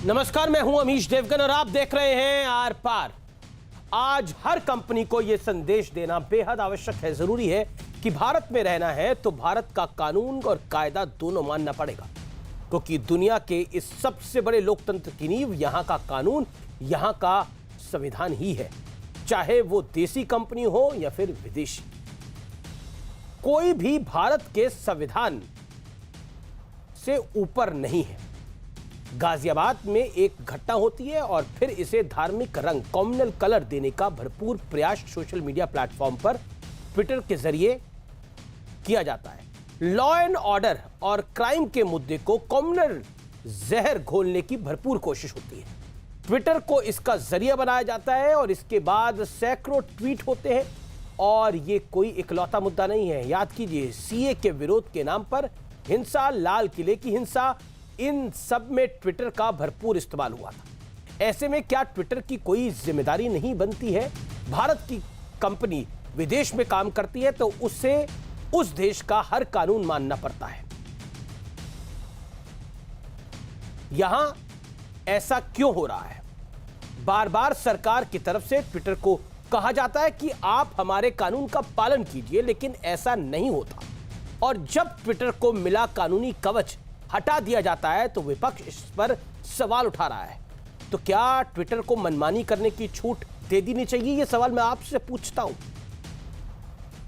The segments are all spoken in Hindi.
नमस्कार, मैं हूं अमीश देवगन और आप देख रहे हैं आर पार। आज हर कंपनी को यह संदेश देना बेहद आवश्यक है, जरूरी है कि भारत में रहना है तो भारत का कानून और कायदा दोनों मानना पड़ेगा, क्योंकि दुनिया के इस सबसे बड़े लोकतंत्र की नींव यहां का कानून, यहां का संविधान ही है, चाहे वो देसी कंपनी हो या फिर विदेशी। कोई भी भारत के संविधान से ऊपर नहीं है। गाजियाबाद में एक घटना होती है और फिर इसे धार्मिक रंग, कॉम्युनल कलर देने का भरपूर प्रयास सोशल मीडिया प्लेटफॉर्म पर ट्विटर के जरिए किया जाता है। लॉ एंड ऑर्डर और क्राइम के मुद्दे को कॉम्युनल जहर घोलने की भरपूर कोशिश होती है। ट्विटर को इसका जरिया बनाया जाता है और इसके बाद सैकड़ों ट्वीट होते हैं। और ये कोई इकलौता मुद्दा नहीं है। याद कीजिए, सीए के विरोध के नाम पर हिंसा, लाल किले की हिंसा, इन सब में ट्विटर का भरपूर इस्तेमाल हुआ था। ऐसे में क्या ट्विटर की कोई जिम्मेदारी नहीं बनती है? भारत की कंपनी विदेश में काम करती है तो उससे उस देश का हर कानून मानना पड़ता है। यहां ऐसा क्यों हो रहा है? बार बार सरकार की तरफ से ट्विटर को कहा जाता है कि आप हमारे कानून का पालन कीजिए, लेकिन ऐसा नहीं होता। और जब ट्विटर को मिला कानूनी कवच हटा दिया जाता है तो विपक्ष इस पर सवाल उठा रहा है। तो क्या ट्विटर को मनमानी करने की छूट दे देनी चाहिए? यह सवाल मैं आपसे पूछता हूं।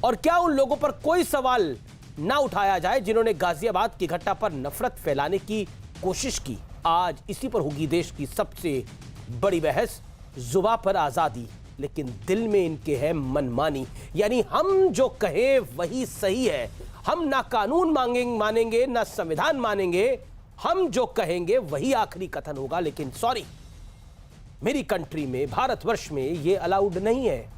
और क्या उन लोगों पर कोई सवाल ना उठाया जाए जिन्होंने गाजियाबाद की घटना पर नफरत फैलाने की कोशिश की? आज इसी पर होगी देश की सबसे बड़ी बहस। जुबान पर आजादी, लेकिन दिल में इनके है मनमानी। यानी हम जो कहें वही सही है। हम ना कानून मानेंगे ना संविधान मानेंगे। हम जो कहेंगे वही आखिरी कथन होगा। लेकिन सॉरी, मेरी कंट्री में, भारतवर्ष में यह अलाउड नहीं है।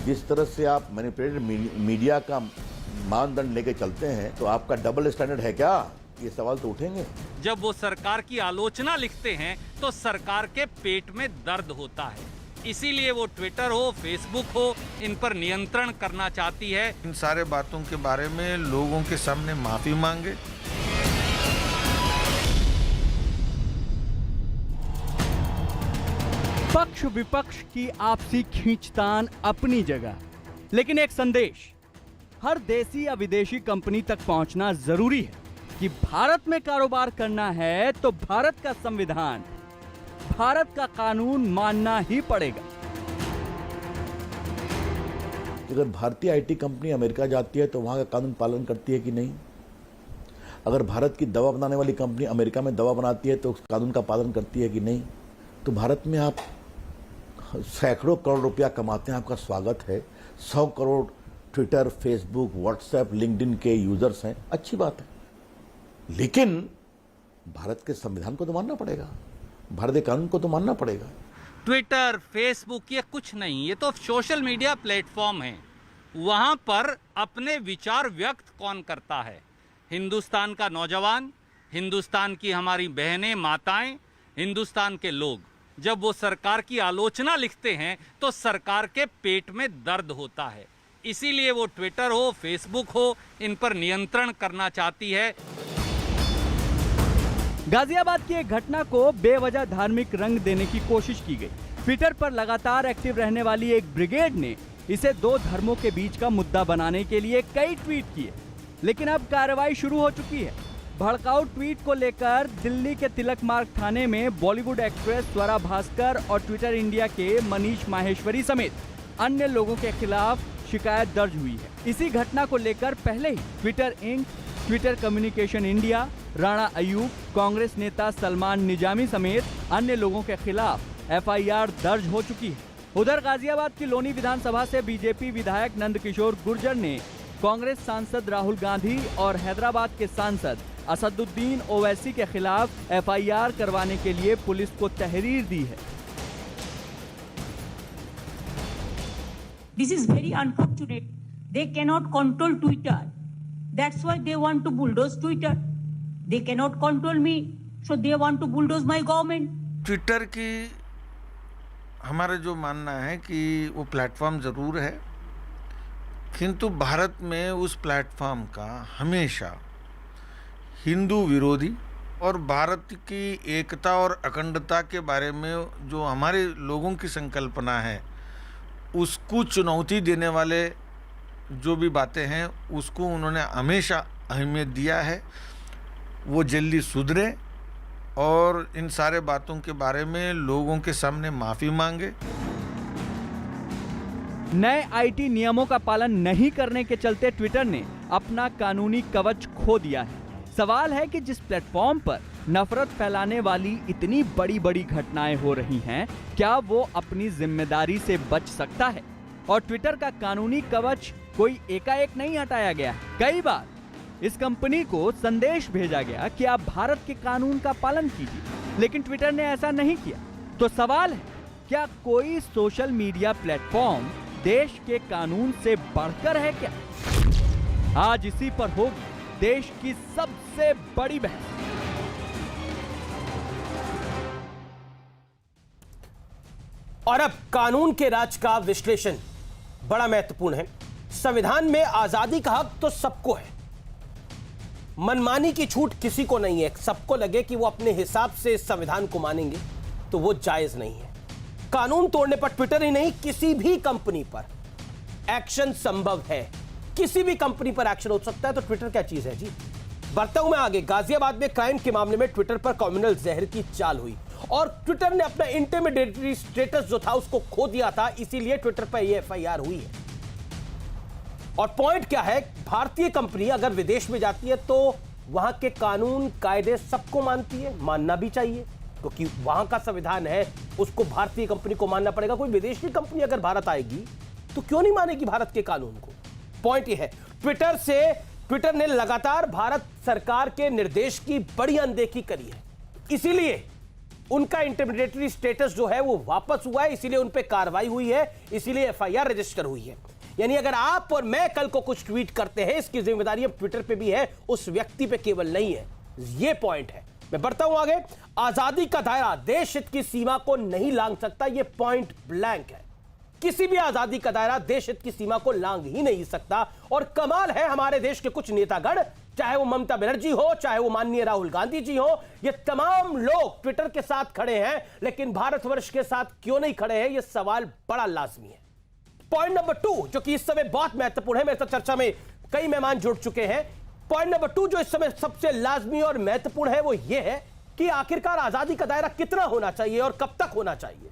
जिस तरह से आप मैनिपुलेटेड मीडिया का मानदंड लेके चलते हैं तो आपका डबल स्टैंडर्ड है क्या? ये सवाल तो उठेंगे। जब वो सरकार की आलोचना लिखते हैं तो सरकार के पेट में दर्द होता है। इसीलिए वो ट्विटर हो, फेसबुक हो, इन पर नियंत्रण करना चाहती है। इन सारे बातों के बारे में लोगों के सामने माफी मांगे। पक्ष विपक्ष की आपसी खींचतान अपनी जगह, लेकिन एक संदेश हर देसी या विदेशी कंपनी तक पहुंचना जरूरी है कि भारत में कारोबार करना है तो भारत का संविधान, भारत का कानून मानना ही पड़ेगा। अगर भारतीय आईटी कंपनी अमेरिका जाती है तो वहां का कानून पालन करती है कि नहीं? अगर भारत की दवा बनाने वाली कंपनी अमेरिका में दवा बनाती है तो उस कानून का पालन करती है कि नहीं? तो भारत में आप सैकड़ों करोड़ रुपया कमाते हैं, आपका स्वागत है। 100 crore Twitter, Facebook, WhatsApp, LinkedIn के यूजर्स हैं, अच्छी बात है। लेकिन भारत के संविधान को तो मानना पड़ेगा, भारत के कानून को तो मानना पड़ेगा। ट्विटर, फेसबुक ये कुछ नहीं, ये तो सोशल मीडिया प्लेटफॉर्म है। वहां पर अपने विचार व्यक्त कौन करता है? हिंदुस्तान का नौजवान, हिंदुस्तान की हमारी बहनें, माताएं, हिंदुस्तान के लोग। जब वो सरकार की आलोचना लिखते हैं तो सरकार के पेट में दर्द होता है। इसीलिए वो ट्विटर हो, फेसबुक हो, इन पर नियंत्रण करना चाहती है। गाजियाबाद की एक घटना को बेवजह धार्मिक रंग देने की कोशिश की गई। ट्विटर पर लगातार एक्टिव रहने वाली एक ब्रिगेड ने इसे दो धर्मों के बीच का मुद्दा बनाने के लिए कई ट्वीट किए, लेकिन अब कार्रवाई शुरू हो चुकी है। भड़काऊ ट्वीट को लेकर दिल्ली के तिलक मार्ग थाने में बॉलीवुड एक्ट्रेस स्वरा भास्कर और ट्विटर इंडिया के मनीष माहेश्वरी समेत अन्य लोगों के खिलाफ शिकायत दर्ज हुई है। इसी घटना को लेकर पहले ही Twitter Inc, Twitter communication India, Rana Ayyub, Congress नेता सलमान निजामी समेत अन्य लोगों के खिलाफ एफआईआर दर्ज हो चुकी है। उधर गाजियाबाद की लोनी विधानसभा से बीजेपी विधायक नंदकिशोर गुर्जर ने कांग्रेस सांसद राहुल गांधी और हैदराबाद के सांसद असदुद्दीन ओवैसी के खिलाफ एफआईआर करवाने के लिए पुलिस को तहरीर दी है। This is very unfortunate. They cannot control Twitter. That's why they want to bulldoze Twitter. They cannot control me, so they want to bulldoze my government. Twitter की हमारा जो मानना है कि वो प्लेटफॉर्म ज़रूर है, किंतु भारत में उस प्लेटफॉर्म का हमेशा हिंदू विरोधी और भारत की एकता और अखंडता के बारे में जो हमारे लोगों की संकल्पना है उसको चुनौती देने वाले जो भी बातें हैं उसको उन्होंने हमेशा अहमियत दिया है। वो जल्दी सुधरे और इन सारे बातों के बारे में लोगों के सामने माफ़ी मांगे। नए आईटी नियमों का पालन नहीं करने के चलते ट्विटर ने अपना कानूनी कवच खो दिया है। सवाल है कि जिस प्लेटफॉर्म पर नफरत फैलाने वाली इतनी बड़ी बड़ी घटनाएं हो रही हैं, क्या वो अपनी जिम्मेदारी से बच सकता है? और ट्विटर का कानूनी कवच कोई एकाएक नहीं हटाया गया। कई बार इस कंपनी को संदेश भेजा गया कि आप भारत के कानून का पालन कीजिए, लेकिन ट्विटर ने ऐसा नहीं किया। तो सवाल है, क्या कोई सोशल मीडिया प्लेटफॉर्म देश के कानून से बढ़कर है क्या? आज इसी पर होगी देश की सबसे बड़ी बहस। और अब कानून के राज का विश्लेषण बड़ा महत्वपूर्ण है। संविधान में आजादी का हक तो सबको है, मनमानी की छूट किसी को नहीं है। सबको लगे कि वो अपने हिसाब से संविधान को मानेंगे तो वो जायज नहीं है। कानून तोड़ने पर ट्विटर ही नहीं, किसी भी कंपनी पर एक्शन संभव है। किसी भी कंपनी पर एक्शन हो सकता है, तो ट्विटर क्या चीज है जी। बढ़ता हूं मैं आगे। गाजियाबाद में क्राइम के मामले में ट्विटर पर कम्युनल जहर की चाल हुई और ट्विटर ने अपना इंटिमिडेटरी स्टेटस जो था उसको खो दिया था, इसीलिए ट्विटर पर यह एफआईआर हुई है। और पॉइंट क्या है, भारतीय कंपनी अगर विदेश में जाती है तो वहां के कानून कायदे सबको मानती है, मानना भी चाहिए, क्योंकि वहां का संविधान है, उसको भारतीय कंपनी को मानना पड़ेगा। कोई विदेशी कंपनी अगर भारत आएगी तो क्यों नहीं मानेगी भारत के कानून को? पॉइंट यह है, ट्विटर ने लगातार भारत सरकार के निर्देश की बड़ी अनदेखी करी है, इसीलिए उनका इंटिमिडेटरी स्टेटस जो है वो वापस हुआ है, इसीलिए उन पे कार्रवाई हुई है, इसीलिए एफआईआर रजिस्टर हुई है। यानी अगर आप और मैं कल को कुछ ट्वीट करते हैं, इसकी जिम्मेदारी अब ट्विटर पे भी है, उस व्यक्ति पे केवल नहीं है। ये पॉइंट है। मैं बढ़ता हूं आगे। आजादी का दायरा देश हित की सीमा को नहीं लांघ सकता, यह पॉइंट ब्लैंक है। किसी भी आजादी का दायरा देश हित की सीमा को लांघ ही नहीं सकता। और कमाल है, हमारे देश के कुछ नेतागण, चाहे वो ममता बनर्जी हो, चाहे वो माननीय राहुल गांधी जी हो, ये तमाम लोग ट्विटर के साथ खड़े हैं, लेकिन भारतवर्ष के साथ क्यों नहीं खड़े हैं, यह सवाल बड़ा लाजमी है। पॉइंट नंबर 2 जो कि इस समय बहुत महत्वपूर्ण है, मेरे साथ चर्चा में कई मेहमान जुड़ चुके हैं। पॉइंट नंबर 2 जो इस समय सबसे लाजमी और महत्वपूर्ण है वो ये है कि आखिरकार आजादी का दायरा कितना होना चाहिए और कब तक होना चाहिए।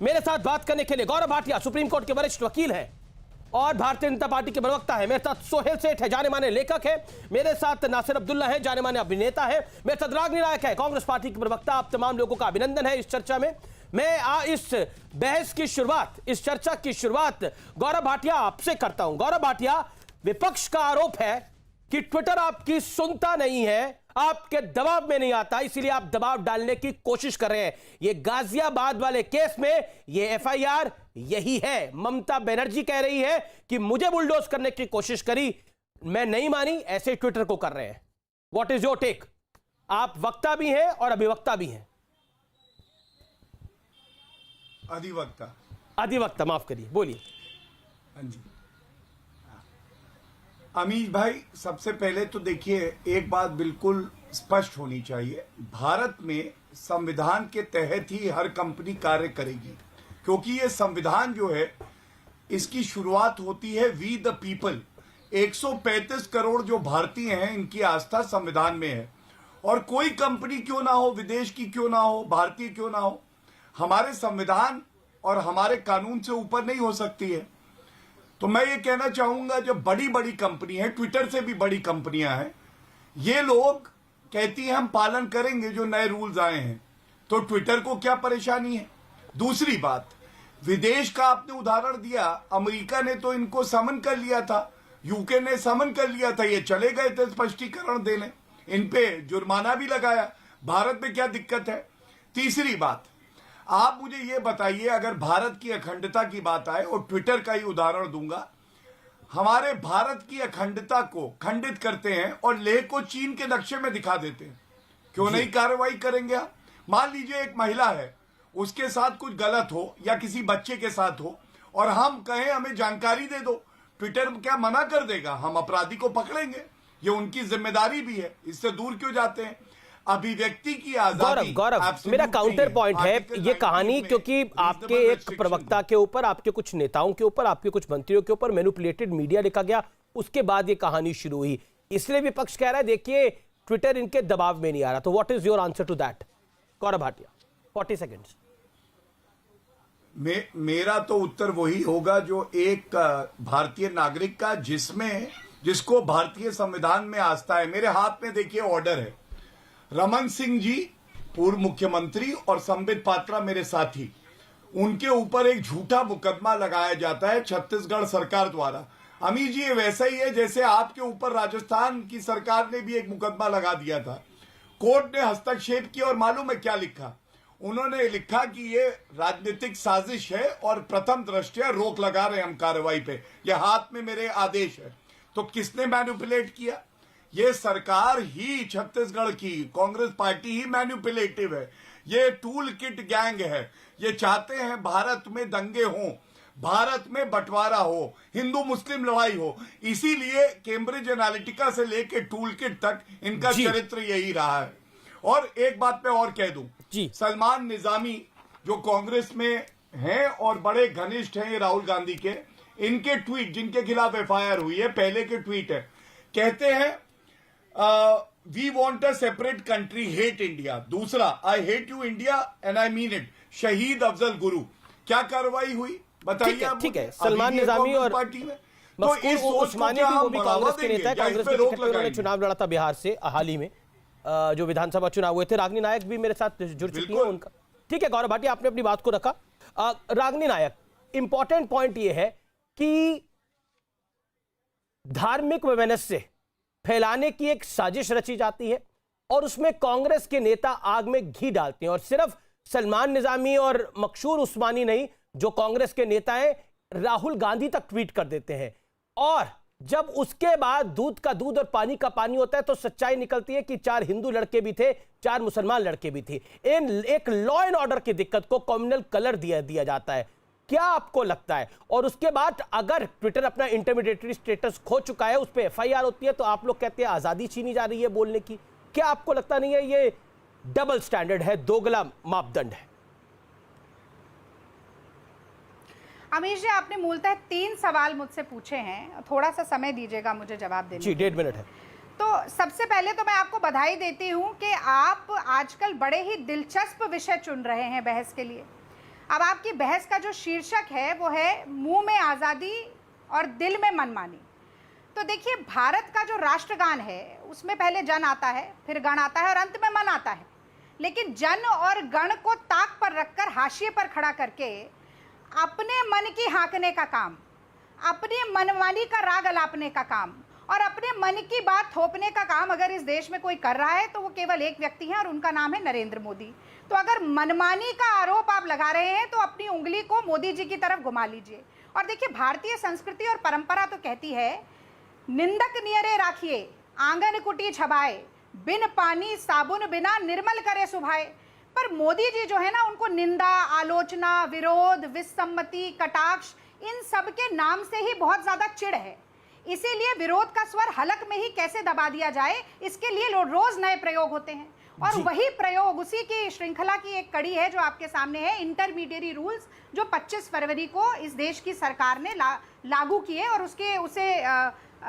मेरे साथ बात करने के लिए गौरव भाटिया सुप्रीम कोर्ट के वरिष्ठ वकील हैं और भारतीय जनता पार्टी के प्रवक्ता है। मेरे साथ सोहेल सेठ है, जाने माने लेखक है। मेरे साथ नासिर अब्दुल्ला है, जाने माने अभिनेता है। मेरे साथ रागनी नायक है, कांग्रेस पार्टी के प्रवक्ता। आप तमाम लोगों का अभिनंदन है इस चर्चा में। मैं इस बहस की शुरुआत, इस चर्चा की शुरुआत गौरव भाटिया आपसे करता हूं। गौरव भाटिया, विपक्ष का आरोप है कि ट्विटर आपकी सुनता नहीं है, आपके दबाव में नहीं आता, इसीलिए आप दबाव डालने की कोशिश कर रहे हैं। ये गाजियाबाद वाले केस में ये एफआईआर यही है। ममता बनर्जी कह रही है कि मुझे बुलडोज करने की कोशिश करी, मैं नहीं मानी, ऐसे ट्विटर को कर रहे हैं। What is your take? आप वक्ता भी हैं और अभिवक्ता भी हैं। अधिवक्ता, माफ करिए, बोलिए। हाँ जी, अमीश भाई, सबसे पहले तो देखिए, एक बात बिल्कुल स्पष्ट होनी चाहिए, भारत में संविधान के तहत ही हर कंपनी कार्य करेगी, क्योंकि ये संविधान जो है इसकी शुरुआत होती है वी द पीपल। 135 करोड़ जो भारतीय हैं, इनकी आस्था संविधान में है। और कोई कंपनी क्यों ना हो, विदेश की क्यों ना हो, भारतीय क्यों ना हो, हमारे संविधान और हमारे कानून से ऊपर नहीं हो सकती है। तो मैं ये कहना चाहूंगा, जो बड़ी बड़ी कंपनी है, ट्विटर से भी बड़ी कंपनियां हैं, ये लोग कहती हैं हम पालन करेंगे जो नए रूल्स आए हैं, तो ट्विटर को क्या परेशानी है? दूसरी बात, विदेश का आपने उदाहरण दिया, अमेरिका ने तो इनको समन कर लिया था, यूके ने समन कर लिया था, ये चले गए थे स्पष्टीकरण देने, इन पे जुर्माना भी लगाया। भारत में क्या दिक्कत है? तीसरी बात, आप मुझे ये बताइए, अगर भारत की अखंडता की बात आए, और ट्विटर का ही उदाहरण दूंगा, हमारे भारत की अखंडता को खंडित करते हैं और लेह को चीन के नक्शे में दिखा देते हैं, क्यों नहीं कार्रवाई करेंगे आप? मान लीजिए एक महिला है, उसके साथ कुछ गलत हो या किसी बच्चे के साथ हो और हम कहें हमें जानकारी दे दो, ट्विटर क्या मना कर देगा? हम अपराधी को पकड़ेंगे, ये उनकी जिम्मेदारी भी है। इससे दूर क्यों जाते हैं? अभिव्यक्ति की आजादी। गौरव, मेरा काउंटर पॉइंट है ये कहानी, क्योंकि आपके एक प्रवक्ता के ऊपर, आपके कुछ नेताओं के ऊपर, आपके कुछ मंत्रियों के ऊपर मैनिपुलेटेड मीडिया लिखा गया, उसके बाद ये कहानी शुरू हुई। इसलिए विपक्ष कह रहा है देखिए ट्विटर इनके दबाव में नहीं आ रहा। तो what is your answer to that, Gaurav Bhatia? 40 seconds. मेरा तो उत्तर वही होगा जो एक भारतीय नागरिक का, जिसको भारतीय संविधान में आस्था है। मेरे हाथ में देखिए ऑर्डर है, रमन सिंह जी पूर्व मुख्यमंत्री और संबित पात्रा मेरे साथी, उनके ऊपर एक झूठा मुकदमा लगाया जाता है छत्तीसगढ़ सरकार द्वारा। अमीर जी, ये वैसा ही है जैसे आपके ऊपर राजस्थान की सरकार ने भी एक मुकदमा लगा दिया था। कोर्ट ने हस्तक्षेप किया और मालूम है क्या लिखा? उन्होंने लिखा कि ये राजनीतिक साजिश है और प्रथम दृष्टया रोक लगा रहे हम कार्रवाई पे। ये हाथ में मेरे आदेश है। तो किसने मैनिपुलेट किया? ये सरकार ही, छत्तीसगढ़ की कांग्रेस पार्टी ही मैनिपुलेटिव है। ये टूल किट गैंग है। ये चाहते हैं भारत में दंगे हों, भारत में बंटवारा हो, हिंदू मुस्लिम लड़ाई हो। इसीलिए कैम्ब्रिज एनालिटिका से लेकर टूल किट तक इनका चरित्र यही रहा है। और एक बात मैं और कह दूं, सलमान निजामी जो कांग्रेस में हैं और बड़े घनिष्ठ हैं राहुल गांधी के, इनके ट्वीट जिनके खिलाफ एफआईआर हुई है, पहले के ट्वीट है, कहते हैं we want a separate country, hate India. दूसरा, I hate you India and I mean it, शहीद अफजल गुरु। क्या कार्रवाई हुई बताइए? ठीक है, सलमान निजामी और पार्टी में उस्मानी भी, वो भी कांग्रेस के नेता है, कांग्रेस के टिकट पे उन्होंने चुनाव लड़ा था बिहार से हाल ही में, जो विधानसभा चुनाव हुए थे। रागनी नायक भी मेरे साथ जुड़ चुकी है उनका। ठीक है गौरव भाटिया, आपने अपनी बात को रखा। रागनी नायक, इंपॉर्टेंट पॉइंट ये है कि धार्मिक वैमनस्य फैलाने की एक साजिश रची जाती है और उसमें कांग्रेस के नेता आग में घी डालते हैं। और सिर्फ सलमान निजामी और मकसूर उस्मानी नहीं, जो कांग्रेस के नेता हैं, राहुल गांधी तक ट्वीट कर देते हैं। और जब उसके बाद दूध का दूध और पानी का पानी होता है तो सच्चाई निकलती है कि 4 हिंदू लड़के भी थे, 4 मुसलमान लड़के भी थे। एक लॉ एंड ऑर्डर की दिक्कत को कम्युनल कलर दिया जाता है। क्या आपको लगता है? और उसके बाद अगर ट्विटर अपना इंटरमीडिएटरी स्टेटस खो चुका है, उस पर एफआईआर होती है, तो आप लोग कहते हैं आजादी छीनी जा रही है बोलने की। क्या आपको लगता नहीं है ये डबल स्टैंडर्ड है, दोगला मापदंड है? अमीश जी, आपने मूलतः 3 सवाल मुझसे पूछे हैं, थोड़ा सा समय दीजिएगा मुझे जवाब देने जी, 1.5 मिनट है। तो सबसे पहले तो मैं आपको बधाई देती हूं कि आप आजकल बड़े ही दिलचस्प विषय चुन रहे हैं बहस के लिए। अब आपकी बहस का जो शीर्षक है वो है मुंह में आज़ादी और दिल में मनमानी। तो देखिए, भारत का जो राष्ट्रगान है उसमें पहले जन आता है, फिर गण आता है और अंत में मन आता है। लेकिन जन और गण को ताक पर रखकर, हाशिए पर खड़ा करके अपने मन की हाँकने का काम, अपनी मनमानी का राग अलापने का काम और अपने मन की बात थोपने का काम अगर इस देश में कोई कर रहा है तो वो केवल एक व्यक्ति है और उनका नाम है नरेंद्र मोदी। तो अगर मनमानी का आरोप आप लगा रहे हैं तो अपनी उंगली को मोदी जी की तरफ घुमा लीजिए। और देखिए, भारतीय संस्कृति और परंपरा तो कहती है, निंदक नियरे राखिए, आंगन कुटी छबाए, बिन पानी साबुन बिना निर्मल करे सुभाए। पर मोदी जी जो है ना, उनको निंदा, आलोचना, विरोध, विसम्मति, कटाक्ष, इन सब के नाम से ही बहुत ज्यादा चिढ़ है। इसीलिए विरोध का स्वर हलक में ही कैसे दबा दिया जाए, इसके लिए रोज नए प्रयोग होते हैं। और वही प्रयोग, उसी की श्रृंखला की एक कड़ी है जो आपके सामने है, इंटरमीडिएरी रूल्स, जो 25 फरवरी को इस देश की सरकार ने लागू किए और उसे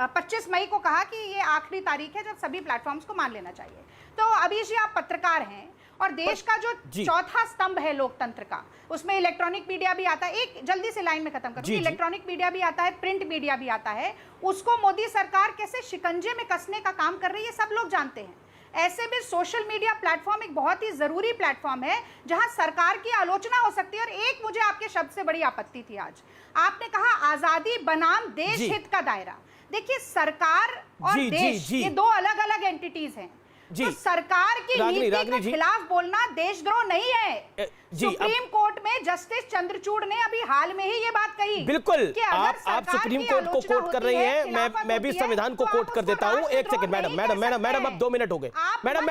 25 मई को कहा कि ये आखिरी तारीख है जब सभी प्लेटफॉर्म्स को मान लेना चाहिए। तो अभी जी, आप पत्रकार हैं और देश का जो चौथा स्तंभ है लोकतंत्र का, उसमें इलेक्ट्रॉनिक मीडिया भी आता है। एक जल्दी से लाइन में खत्म करूंगी। इलेक्ट्रॉनिक मीडिया भी आता है, प्रिंट मीडिया भी आता है। उसको मोदी सरकार कैसे शिकंजे में कसने का काम कर रही है, सब लोग जानते हैं। ऐसे में सोशल मीडिया प्लेटफॉर्म एक बहुत ही जरूरी प्लेटफॉर्म है जहां सरकार की आलोचना हो सकती है। और एक मुझे आपके शब्द से बड़ी आपत्ति थी आज, आपने कहा आजादी बनाम देश हित का दायरा। देखिए, सरकार और देश ये 2 अलग अलग एंटिटीज हैं। जी। तो सरकार की नीति के खिलाफ बोलना देशद्रोह नहीं है। सुप्रीम कोर्ट में जस्टिस चंद्रचूड़ ने अभी हाल में ही ये बात कही। बिल्कुल, कि अगर आप सुप्रीम कोर्ट को कोट कर रही हैं, मैं भी संविधान को कोट कर देता हूं। एक सेकंड मैडम अब 2 मिनट हो गए। मैडम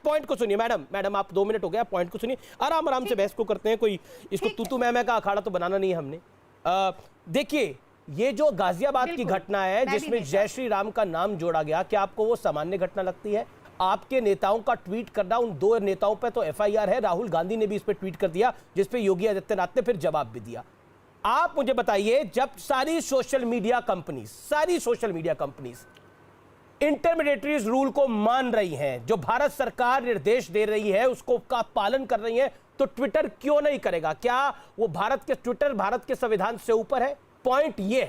पॉइंट को सुनिए। मैडम आप 2 मिनट हो गया, पॉइंट को सुनिए, आराम से बहस को करते हैं। कोई इसको तू मैं का अखाड़ा तो बनाना नहीं है हमने। देखिए, ये जो गाजियाबाद की घटना है जिसमें जय श्री राम का नाम जोड़ा गया, क्या आपको वो सामान्य घटना लगती है? आपके नेताओं का ट्वीट करना, उन 2 नेताओं पे तो एफआईआर है, राहुल गांधी ने भी इस पे ट्वीट कर दिया, जिस पे योगी आदित्यनाथ ने फिर जवाब भी दिया। आप मुझे बताइए, जब सारी social media companies intermediaries rule को मान रही हैं, जो भारत सरकार निर्देश दे रही है उसको का पालन कर रही है, तो ट्विटर क्यों नहीं करेगा? क्या वो ट्विटर भारत के संविधान से ऊपर है? पॉइंट ये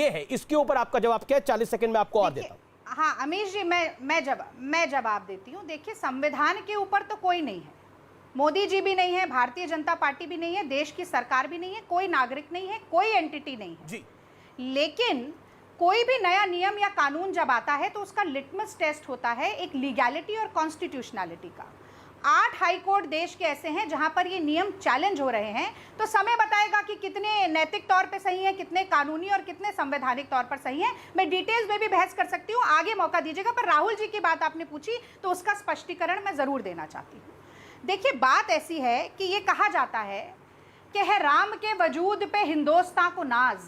है। इसके ऊपर आपका जवाब क्या है? 40 सेकंड में आपको और देता हूं। हाँ अमीश जी, मैं जवाब देती हूँ। देखिए, संविधान के ऊपर तो कोई नहीं है, मोदी जी भी नहीं है, भारतीय जनता पार्टी भी नहीं है, देश की सरकार भी नहीं है, कोई नागरिक नहीं है, कोई एंटिटी नहीं है जी। लेकिन कोई भी नया नियम या कानून जब आता है तो उसका लिटमस टेस्ट होता है एक लीगैलिटी और कॉन्स्टिट्यूशनैलिटी का। 8 हाई कोर्ट देश के ऐसे हैं जहां पर ये नियम चैलेंज हो रहे हैं, तो समय बताएगा कि कितने नैतिक तौर पे सही है, कितने कानूनी और कितने संवैधानिक तौर पर सही है। मैं डिटेल्स में भी बहस कर सकती हूँ, आगे मौका दीजिएगा। पर राहुल जी की बात आपने पूछी तो उसका स्पष्टीकरण मैं जरूर देना चाहती हूँ। देखिए, बात ऐसी है कि ये कहा जाता है कि है राम के वजूद पे हिंदोस्तां को नाज,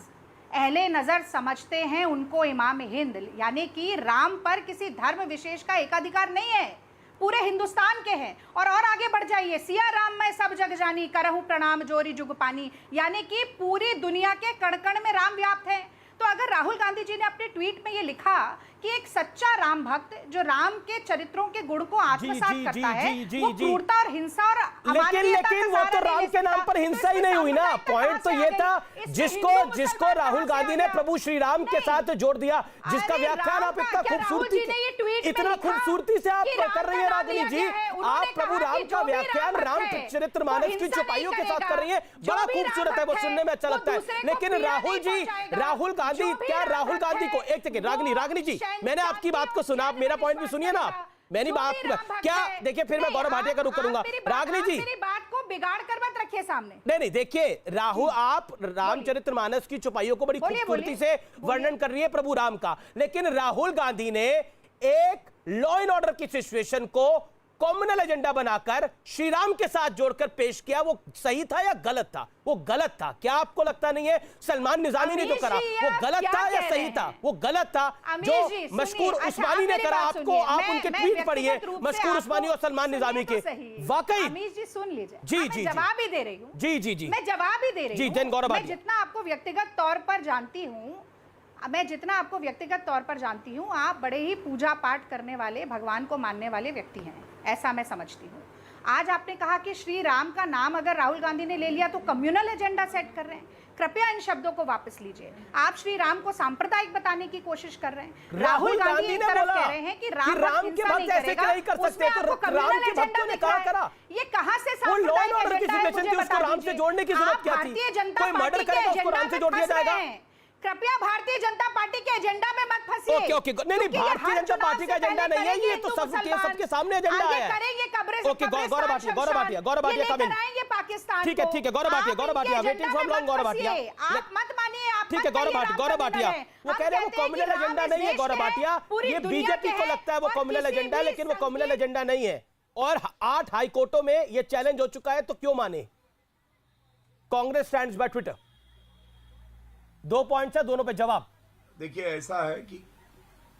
अहले नजर समझते हैं उनको इमाम हिंद, यानी कि राम पर किसी धर्म विशेष का एकाधिकार नहीं है, पूरे हिंदुस्तान के हैं। और आगे बढ़ जाइए, सिया राम मैं सब जग जानी, करहूं प्रणाम जोरी जुग पानी, यानी कि पूरी दुनिया के कण कण में राम व्याप्त है। तो अगर राहुल गांधी जी ने अपने ट्वीट में ये लिखा कि एक सच्चा राम भक्त जो राम के चरित्रों के गुण को आत्मसात करता है, वो क्रूरता और हिंसा और लेकिन वो तो राम के नाम पर हिंसा ही नहीं हुई ना। पॉइंट तो ये था, जिसको राहुल गांधी ने प्रभु श्री राम के साथ जोड़ दिया, जिसका व्याख्यान आप इतना खूबसूरती से आप कर रही है रागिनी जी। आप प्रभु राम का व्याख्यान रामचरितमानस की चौपाइयों के साथ कर रही है, बड़ा खूबसूरत है, वो सुनने में अच्छा लगता है। लेकिन राहुल गांधी को एक सेकंड, रागिनी जी, मैंने आपकी बात को सुना, आप मेरा पॉइंट भी सुनिए ना। आप मेरी बात क्या, देखिए फिर मैं गौरव भाटिया का रुख करूंगा। रागिनी जी, मेरी बात को बिगाड़ कर मत रखिए सामने। नहीं, देखिए राहुल, आप रामचरितमानस की चौपाइयों को बड़ी खूबसूरती से वर्णन कर रही है प्रभु राम का, लेकिन राहुल गांधी ने एक लॉ एंड ऑर्डर की सिचुएशन को कॉम्युनल एजेंडा बनाकर श्री राम के साथ जोड़कर पेश किया। वो सही था या गलत था? वो गलत था। क्या आपको लगता नहीं है सलमान निजामी ने जो करा वो गलत था या सही था? वो गलत था। जो मशकूर उस्मानी ने करा, आपको आप उनके ट्वीट पढ़िए, मशकूर उस्मानी और सलमान निजामी के, वाकई। अमीश जी सुन लीजिए, जी जवाब ही दे रही हूँ। जी मैं जवाब ही दे रही हूँ। जैन गौरव, मैं जितना आपको व्यक्तिगत तौर पर जानती हूँ, आप बड़े ही पूजा पाठ करने वाले, भगवान को मानने वाले व्यक्ति हैं, ऐसा मैं समझती हूँ। आज आपने कहा कि श्री राम का नाम अगर राहुल गांधी ने ले लिया तो कम्युनल एजेंडा सेट कर रहे हैं। कृपया इन शब्दों को वापस लीजिए। आप श्री राम को सांप्रदायिक बताने की कोशिश कर रहे हैं। राहुल गांधी एक तरफ कह रहे हैं कि राम के भक्त ऐसे नहीं कर सकते, तो कम्युनल एजेंडा ने कहा करा। ये कहां से सांप्रदायिक एजेंडा है? मुझे बता दीजिए। राम से जोड़ने की जरूरत क्या थी? भारतीय जनता पार्टी के एजेंडा में जोड़ दिया जाएगा। कृपया भारतीय जनता पार्टी के एजेंडा में मत फंसिए। ओके, नहीं, भारतीय जनता पार्टी का एजेंडा नहीं है ये, तो सबके सामने एजेंडा है। करेंगे कब्र ओके, गौरव भाटिया कमिंग। पाकिस्तान ठीक है, Gaurav Bhatia waiting for long. Gaurav Bhatia, आप मत मानिए, आप ठीक है। गौरव भाटिया वो कह रहे हैं वो कम्युनल एजेंडा नहीं है। गौरव भाटिया, ये बीजेपी को लगता है वो कम्युनल एजेंडा, लेकिन वो कम्युनल एजेंडा नहीं है। और 8 हाई कोर्टों में ये चैलेंज हो चुका है, तो क्यों माने? Congress stands by Twitter. 2 points है, दोनों पे जवाब। देखिए, ऐसा है कि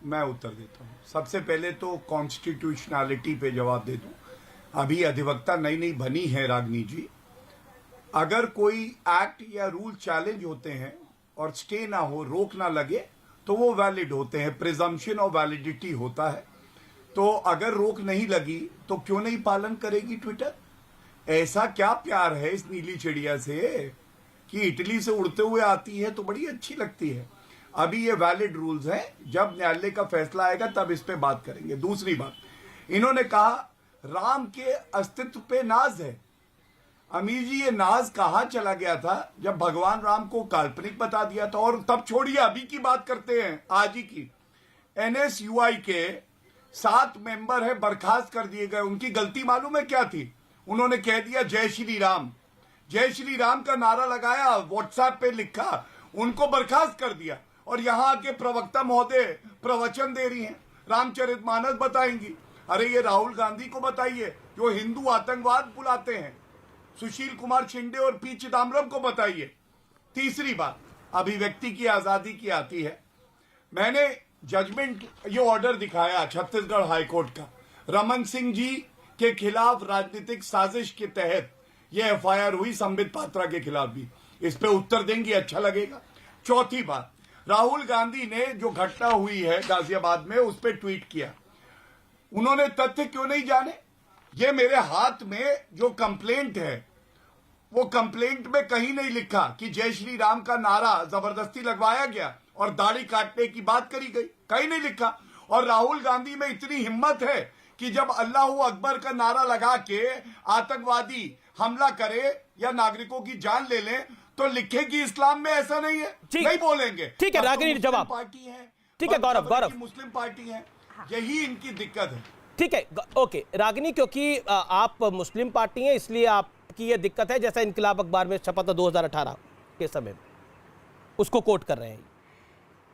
मैं उत्तर देता हूं। सबसे पहले तो कॉन्स्टिट्यूशनैलिटी पे जवाब दे दूं। अभी अधिवक्ता नई बनी है रागिनी जी। अगर कोई एक्ट या रूल चैलेंज होते हैं और स्टे ना हो, रोक ना लगे, तो वो वैलिड होते हैं, प्रिजम्पशन ऑफ वैलिडिटी होता है। तो अगर रोक नहीं लगी तो क्यों नहीं पालन करेगी ट्विटर? ऐसा क्या प्यार है इस नीली चिड़िया से कि इटली से उड़ते हुए आती है तो बड़ी अच्छी लगती है। अभी ये वैलिड रूल्स हैं, जब न्यायालय का फैसला आएगा तब इस पे बात करेंगे। दूसरी बात, इन्होंने कहा राम के अस्तित्व पे नाज है। अमीर जी, ये नाज कहां चला गया था जब भगवान राम को काल्पनिक बता दिया था? और तब छोड़िए, अभी की बात करते हैं, आज ही की। NSUI के 7 मेंबर है बर्खास्त कर दिए गए। उनकी गलती मालूम है क्या थी? उन्होंने कह दिया जय श्री राम, जय श्री राम का नारा लगाया, व्हाट्सएप पे लिखा, उनको बर्खास्त कर दिया। और यहां के प्रवक्ता महोदय प्रवचन दे रही हैं, रामचरितमानस बताएंगी। अरे ये राहुल गांधी को बताइए जो हिंदू आतंकवाद बुलाते हैं, सुशील कुमार शिंदे और पी चिदम्बरम को बताइए। तीसरी बात अभिव्यक्ति की आजादी की आती है। मैंने जजमेंट ये ऑर्डर दिखाया छत्तीसगढ़ हाईकोर्ट का, रमन सिंह जी के खिलाफ राजनीतिक साजिश के तहत ये एफआईआर हुई, संबित पात्रा के खिलाफ भी। इस पे उत्तर देंगे, अच्छा लगेगा। चौथी बात, राहुल गांधी ने जो घटना हुई है गाजियाबाद में उस पर ट्वीट किया, उन्होंने तथ्य क्यों नहीं जाने? ये मेरे हाथ में जो कंप्लेंट है वो कंप्लेंट में कहीं नहीं लिखा कि जय श्री राम का नारा जबरदस्ती लगवाया गया और दाढ़ी काटने की बात करी गई, कहीं नहीं लिखा। और राहुल गांधी में इतनी हिम्मत है कि जब अल्लाह अकबर का नारा लगा के आतंकवादी हमला करे या नागरिकों की जान ले लें तो लिखे कि इस्लाम में ऐसा नहीं है, नहीं बोलेंगे। ठीक है, रागिनी जवाब। पार्टी है, ठीक है गौरव, मुस्लिम पार्टी है, यही इनकी दिक्कत है। ठीक है, ओके रागिनी, क्योंकि आप मुस्लिम पार्टी हैं इसलिए आपकी ये दिक्कत है, जैसा इनकलाब अखबार में छपा था 2018 के समय, उसको कोट कर रहे हैं।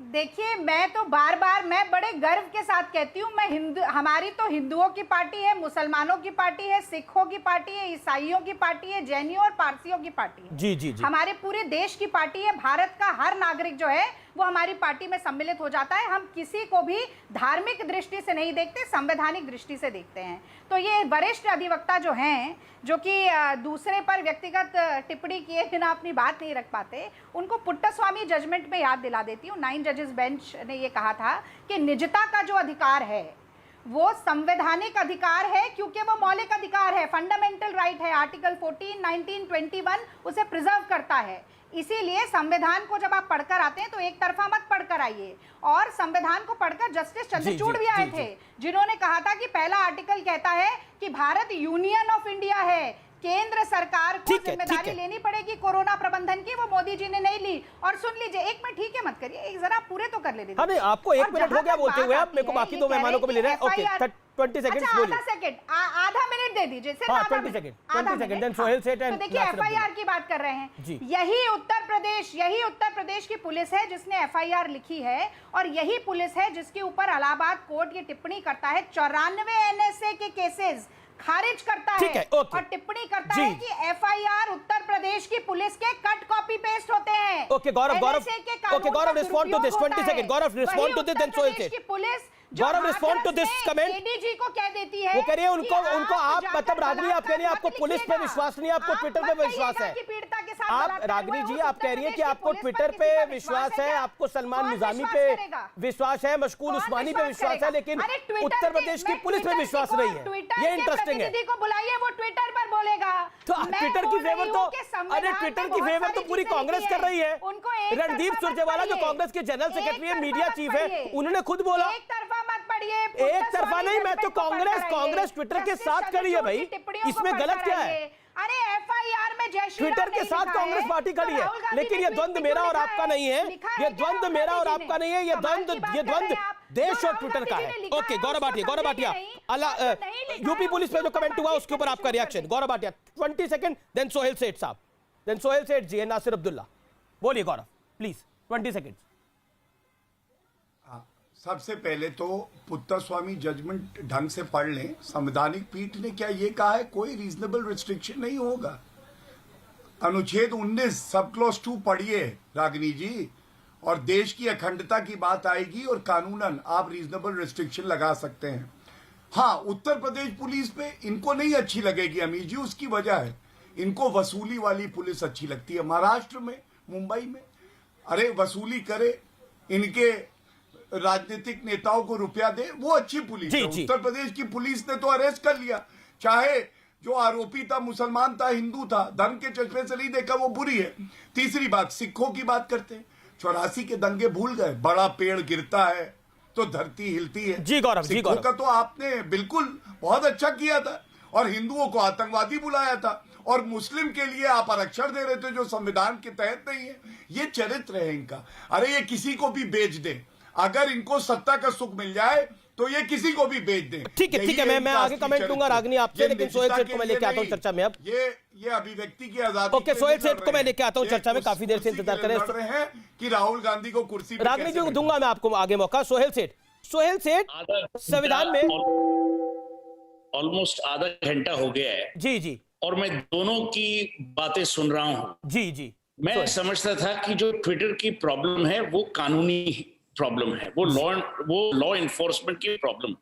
देखिए, मैं तो बार बार मैं बड़े गर्व के साथ कहती हूँ, मैं हमारी तो हिंदुओं की पार्टी है, मुसलमानों की पार्टी है, सिखों की पार्टी है, ईसाइयों की पार्टी है, जैनियों और पारसियों की पार्टी है। जी जी जी, हमारे पूरे देश की पार्टी है। भारत का हर नागरिक जो है वो हमारी पार्टी में सम्मिलित हो जाता है। हम किसी को भी धार्मिक दृष्टि से नहीं देखते, संवैधानिक दृष्टि से देखते हैं। तो ये वरिष्ठ अधिवक्ता जो हैं, जो कि दूसरे पर व्यक्तिगत टिप्पणी किए बिना अपनी बात नहीं रख पाते, उनको पुट्टास्वामी जजमेंट में याद दिला देती हूँ। 9 जजेस बेंच ने ये कहा था कि निजता का जो अधिकार है वो संवैधानिक अधिकार है, क्योंकि वो मौलिक अधिकार है, फंडामेंटल राइट है। आर्टिकल 14, 19, 21 उसे प्रिजर्व करता है। इसीलिए संविधान को जब आप पढ़कर आते हैं तो एक तरफा मत पढ़कर आइए। और संविधान को पढ़कर जस्टिस चंद्रचूड़ भी आए थे, जिन्होंने कहा था कि पहला आर्टिकल कहता है कि भारत यूनियन ऑफ इंडिया है, केंद्र सरकार को जिम्मेदारी लेनी पड़ेगी कोरोना प्रबंधन की, वो मोदी जी ने नहीं ली। और सुन लीजिए, एक मिनट ठीक है मत करिए, एक जरा पूरे तो कर ले दीजिए। हाँ नहीं, आपको 1 मिनट हो गया बोलते हुए, आप मेरे को बाकी 2 मेहमानों को भी ले रहे हैं। ओके 20 सेकंड्स बोलिए। आधा मिनट दे दीजिए, सिर्फ आधा 20 सेकंड। देन सोहेल सेठ एंड देखिए, एफआईआर की बात कर रहे हैं। यही उत्तर प्रदेश की पुलिस है जिसने एफआईआर लिखी है, और यही पुलिस है जिसके ऊपर इलाहाबाद कोर्ट ये टिप्पणी करता है 94 एनएसए के केसेस खारिज करता है और टिप्पणी करता है कि एफआईआर उत्तर प्रदेश की पुलिस के कट कॉपी पेस्ट होते हैं। Okay Gaurav respond to this 20 second. Gaurav respond to this, then Sohail Seth. Police Gaurav respond to this comment. ADG को कह देती है, वो कह रही है उनको आप मतलब रागिनी, आप कह रही है आपको पुलिस पे विश्वास नहीं, आपको ट्विटर पे विश्वास है। आप रागिनी जी, आप कह रही है कि आपको ट्विटर पे विश्वास है, आपको सलमान निजामी पे विश्वास है, मशकूल उस्मानी पे विश्वास है, लेकिन उत्तर प्रदेश की पुलिस पे विश्वास नहीं है। ये इंटरेस्टिंग है। को बुलाइए, वो ट्विटर पर बोलेगा। तो ट्विटर की फेवर तो, अरे ट्विटर की फेवर तो पूरी कांग्रेस कर रही है। रणदीप सुरजेवाला जो कांग्रेस के जनरल सेक्रेटरी है, मीडिया चीफ है, उन्होंने खुद बोला एक तरफा मत पढ़िए, एक तरफा नहीं, मैं तो कांग्रेस ट्विटर के साथ खड़ी है भाई, इसमें गलत क्या है? अरे एफआईआर में जय श्री राम ट्विटर के साथ कांग्रेस पार्टी खड़ी है, लेकिन ये द्वंद्व मेरा और आपका नहीं है, ये द्वंद्व मेरा और आपका नहीं है, ये द्वंद्व देश और ट्विटर का है। Okay Gaurav Bhatia UP police पे जो कमेंट हुआ उसके ऊपर आपका reaction. Gaurav Bhatia 20 second, then Sohail सेठ साहब, देन सोहेल सेठ जी एंड नासिर अब्दुल्ला। बोलिए गौरव प्लीज, 20 सेकंड। सबसे पहले तो पुट्टास्वामी जजमेंट ढंग से पढ़ लें। संवैधानिक पीठ ने क्या ये कहा है? कोई रीजनेबल रिस्ट्रिक्शन नहीं होगा। अनुच्छेद 19 सब क्लॉज 2 पढ़िए रागिनी जी, और देश की अखंडता की बात आएगी और कानूनन आप रीजनेबल रिस्ट्रिक्शन लगा सकते हैं। हाँ, उत्तर प्रदेश पुलिस पे इनको नहीं अच्छी लगेगी अमीर जी, उसकी वजह है इनको वसूली वाली पुलिस अच्छी लगती है। महाराष्ट्र में, मुंबई में, अरे वसूली करे, इनके राजनीतिक नेताओं को रुपया दे, वो अच्छी पुलिस है। उत्तर प्रदेश की पुलिस ने तो अरेस्ट कर लिया, चाहे जो आरोपी था मुसलमान था, हिंदू था, धर्म के चश्मे से नहीं देखा, वो बुरी है। तीसरी बात, सिखों की बात करते हैं, 84 के दंगे भूल गए? बड़ा पेड़ गिरता है तो धरती हिलती है। जी गौरव, सिखों का तो आपने बिल्कुल बहुत अच्छा किया था, और हिंदुओं को आतंकवादी बुलाया था, और मुस्लिम के लिए आप आरक्षण दे रहे थे जो संविधान के तहत नहीं है। ये चरित्र है इनका। अरे ये किसी को भी बेच दे, अगर इनको सत्ता का सुख मिल जाए तो ये किसी को भी बेच दें। ठीक है, ठीक है, मैं आगे कमेंट दूंगा रागनी आपसे, लेकिन सोहेल सेठ को मैं लेके आता हूं चर्चा में अब। ये अभिव्यक्ति की आजादी। ओके, सोहेल सेठ को मैं लेके आता हूं चर्चा में, काफी देर से इंतजार कर रहे हैं कि राहुल गांधी को कुर्सी पे रागनी जी को दूंगा मैं आपको आगे मौका। सोहेल सेठ, संविधान में ऑलमोस्ट आधा घंटा हो गया है जी जी, और मैं दोनों की बातें सुन रहा हूं। जी जी, मैं समझता था कि जो ट्विटर की प्रॉब्लम है वो कानूनी प्रॉब्लम है, वो लॉ इन्फोर्समेंट की प्रॉब्लम।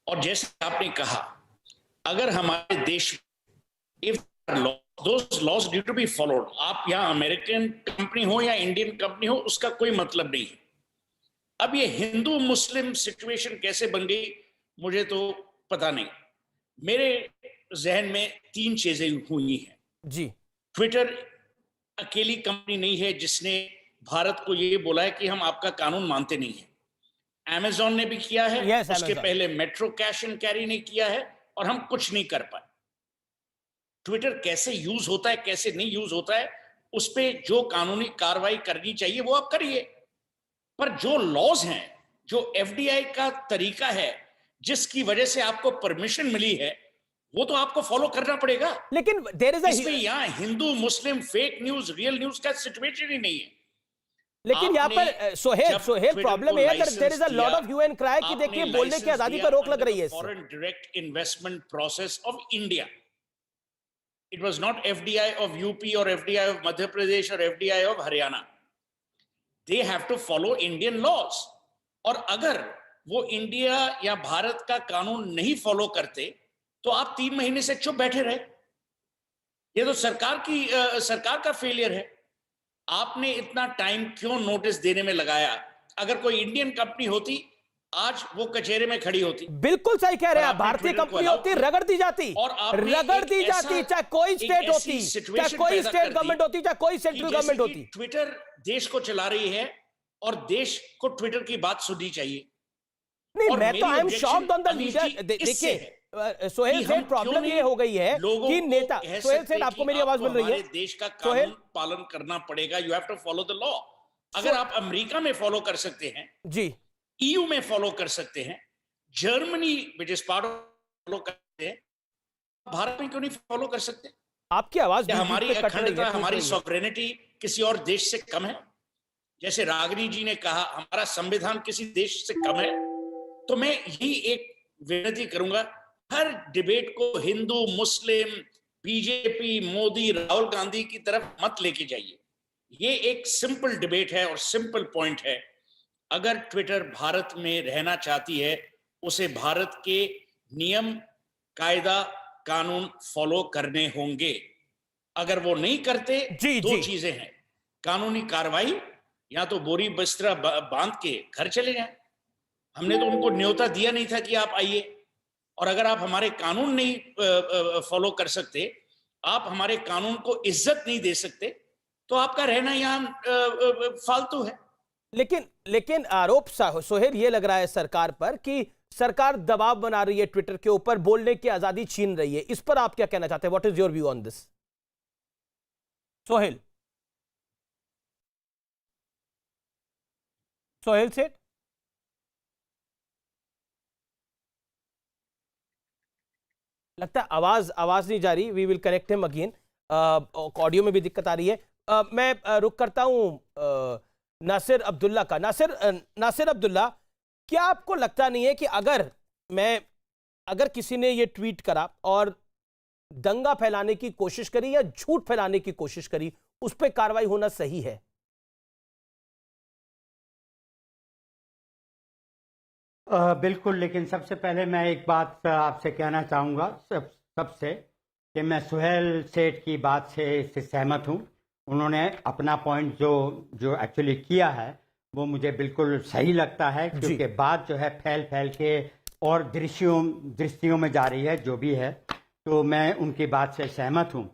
और जैसे आपने कहा, अगर हमारे देश if those laws need to be followed, आप यहाँ अमेरिकन कंपनी हो या इंडियन कंपनी हो, उसका कोई मतलब नहीं है। अब ये हिंदू मुस्लिम सिचुएशन कैसे बन गई मुझे तो पता नहीं। मेरे जहन में 3 चीजें हुई हैं जी। ट्विटर अकेली कंपनी नहीं है जिसने भारत को ये बोला है कि हम आपका कानून मानते नहीं है। Amazon ने भी किया है, Yes, उसके Amazon। पहले मेट्रो कैश एंड कैरी ने किया है, और हम कुछ नहीं कर पाए। ट्विटर कैसे यूज होता है, कैसे नहीं यूज होता है, उस पर जो कानूनी कार्रवाई करनी चाहिए वो आप करिए। पर जो लॉज हैं, जो FDI का तरीका है, जिसकी वजह से आपको परमिशन मिली है, वो तो आपको फॉलो करना पड़ेगा। लेकिन देयर इज इसमें यहाँ Hindu Muslim fake news real news का सिचुएशन ही नहीं है। लेकिन यहाँ पर सोहेल प्रॉब्लम है, there is a lot of hue and cry कि देखिए बोलने की आजादी पर रोक लग रही है। Foreign direct investment process of India, it was not FDI of UP और FDI ऑफ मध्य प्रदेश और FDI of Haryana. They have to follow Indian laws. और अगर वो इंडिया या भारत का कानून नहीं फॉलो करते तो आप 3 महीने से चुप बैठे रहे। ये तो सरकार का फेलियर है। आपने इतना टाइम क्यों नोटिस देने में लगाया? अगर कोई इंडियन कंपनी होती आज वो कचहरे में खड़ी होती। बिल्कुल सही कह रहे हैं, भारतीय कंपनी होती रगड़ दी जाती, चाहे कोई स्टेट होती, चाहे कोई स्टेट गवर्नमेंट होती, चाहे कोई सेंट्रल गवर्नमेंट होती। ट्विटर देश को चला रही है और देश को ट्विटर की बात सुननी चाहिए। नहीं, मैं तो I am shocked on the leader. देखिए सोहेल सेठ, प्रॉब्लम ये हो गई है कि नेता, सोहेल सेठ आपको मेरी आवाज मिल रही है? देश का कानून पालन करना पड़ेगा। You have to follow the law. अगर आप अमेरिका में फॉलो कर सकते हैं जी, EU में फॉलो कर सकते हैं, Germany which is part follow करते हैं, भारत में क्यों नहीं फॉलो कर सकते? आपकी आवाज हमारी अखंडता, हमारी सॉवरेनिटी किसी और देश से कम है? जैसे रागनी जी ने कहा हमारा संविधान किसी देश से कम है। तो मैं यही एक विनती करूंगा, हर डिबेट को हिंदू मुस्लिम, बीजेपी, मोदी, राहुल गांधी की तरफ मत लेके जाइए। ये एक सिंपल डिबेट है और सिंपल पॉइंट है। अगर ट्विटर भारत में रहना चाहती है, उसे भारत के नियम, कायदा, कानून फॉलो करने होंगे। अगर वो नहीं करते, दो चीजें हैं, कानूनी कार्रवाई या तो बोरी बिस्तरा बांध के घर चले जाएं। हमने तो उनको न्योता दिया नहीं था कि आप आइए। और अगर आप हमारे कानून नहीं फॉलो कर सकते, आप हमारे कानून को इज्जत नहीं दे सकते, तो आपका रहना यहाँ फालतू है। लेकिन आरोप सोहेल ये लग रहा है सरकार पर कि सरकार दबाव बना रही है ट्विटर के ऊपर, बोलने की आजादी छीन रही है। इस पर आप क्या कहना चाहते हैं? What is your view on this Sohail? Sohail Seth, लगता है आवाज नहीं जा रही। We will connect him again. Audio में भी दिक्कत आ रही है। मैं रुक करता हूं नासिर अब्दुल्ला का। नासिर अब्दुल्ला, क्या आपको लगता नहीं है कि अगर किसी ने ये ट्वीट करा और दंगा फैलाने की कोशिश करी या झूठ फैलाने की कोशिश करी, उस पर कार्रवाई होना सही है? बिल्कुल, लेकिन सबसे पहले मैं एक बात आपसे कहना चाहूँगा सबसे कि मैं सोहेल सेठ की बात से सहमत हूँ। उन्होंने अपना पॉइंट जो एक्चुअली किया है वो मुझे बिल्कुल सही लगता है, क्योंकि बात जो है फैल के और दृष्टियों में जा रही है, जो भी है। तो मैं उनकी बात से सहमत हूँ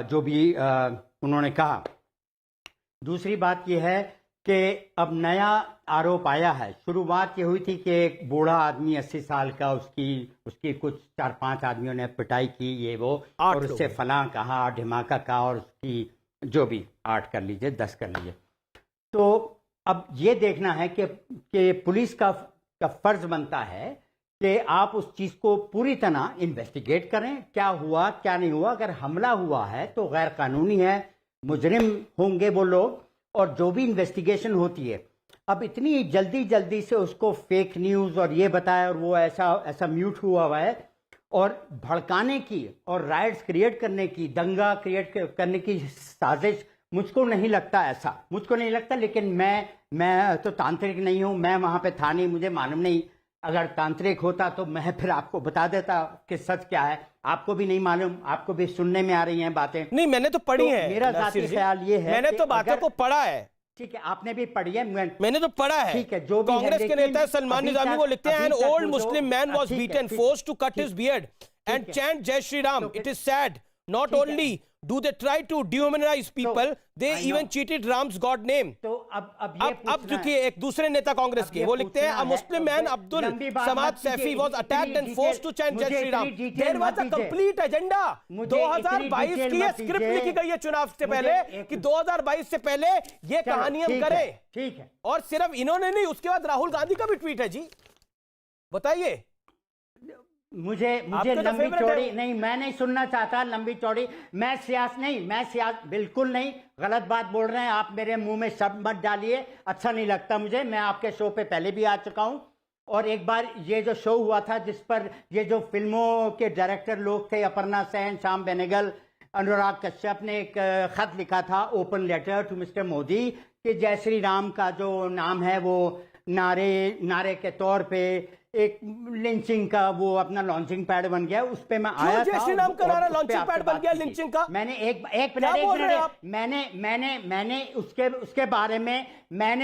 जो भी उन्होंने कहा। दूसरी बात यह है कि अब नया आरोप आया है। शुरुआत ये हुई थी कि एक बूढ़ा आदमी 80 साल का, उसकी कुछ 4-5 आदमियों ने पिटाई की, ये वो, और उससे फलां कहा, ढिमाका कहा, और उसकी जो भी 8 कर लीजिए, 10 कर लीजिए। तो अब ये देखना है कि पुलिस का का फर्ज बनता है कि आप उस चीज को पूरी तरह इन्वेस्टिगेट करें, क्या हुआ क्या नहीं हुआ। अगर हमला हुआ है तो गैर कानूनी है, मुजरिम होंगे वो लोग, और जो भी इन्वेस्टिगेशन होती है। अब इतनी जल्दी से उसको फेक न्यूज और ये बताया और वो ऐसा म्यूट हुआ है, और भड़काने की और राइट्स क्रिएट करने की, दंगा क्रिएट करने की साजिश, मुझको नहीं लगता ऐसा, मुझको नहीं लगता। लेकिन मैं तो तांत्रिक नहीं हूं, मैं वहां पे था नहीं, मुझे मालूम नहीं। अगर तांत्रिक होता तो मैं फिर आपको बता देता कि सच क्या है। आपको भी नहीं मालूम, आपको भी सुनने में आ रही हैं बातें। नहीं, मैंने तो पढ़ी है। मेरा जाती ख्याल ये है, मैंने तो बातों को पढ़ा है। ठीक है, आपने भी पढ़ी है, मैंने तो पढ़ा है। ठीक है, जो भी कांग्रेस के नेता सलमान निजामी वो लिखते हैं, an old Muslim man was beaten, forced to cut his beard and chant Jai Shri Ram. It is sad, not only do they try to dehumanize people, they even cheated Ram's God name. तो अब देखिए एक दूसरे नेता कांग्रेस के वो लिखते हैं, a Muslim man Abdul Samad Saifi was attacked and forced to chant Jai Shri Ram. There was a complete agenda. 2022 की ये स्क्रिप्ट लिखी गई है चुनाव से पहले कि 2022 से पहले ये कहानी हम करें। ठीक है, और सिर्फ इन्होंने नहीं, उसके बाद राहुल गांधी का भी ट्वीट है। जी बताइए। मुझे लंबी चौड़ी नहीं, मैं नहीं सुनना चाहता लंबी चौड़ी। मैं बिल्कुल नहीं, गलत बात बोल रहे हैं आप, मेरे मुंह में शब्द मत डालिए, अच्छा नहीं लगता मुझे। मैं आपके शो पे पहले भी आ चुका हूं, और एक बार ये जो शो हुआ था जिस पर ये जो फिल्मों के डायरेक्टर लोग थे, अपर्णा सेन, श्याम बेनेगल, अनुराग कश्यप ने एक खत लिखा था, open letter to mister Modi, कि जय श्री राम का जो नाम है वो नारे के तौर पे एक लिंचिंग का वो अपना लॉन्चिंग पैड बन गया। उस पे मैं आया था, जय श्री राम का नारा लॉन्चिंग पैड बन गया लिंचिंग का। मैंने मैंने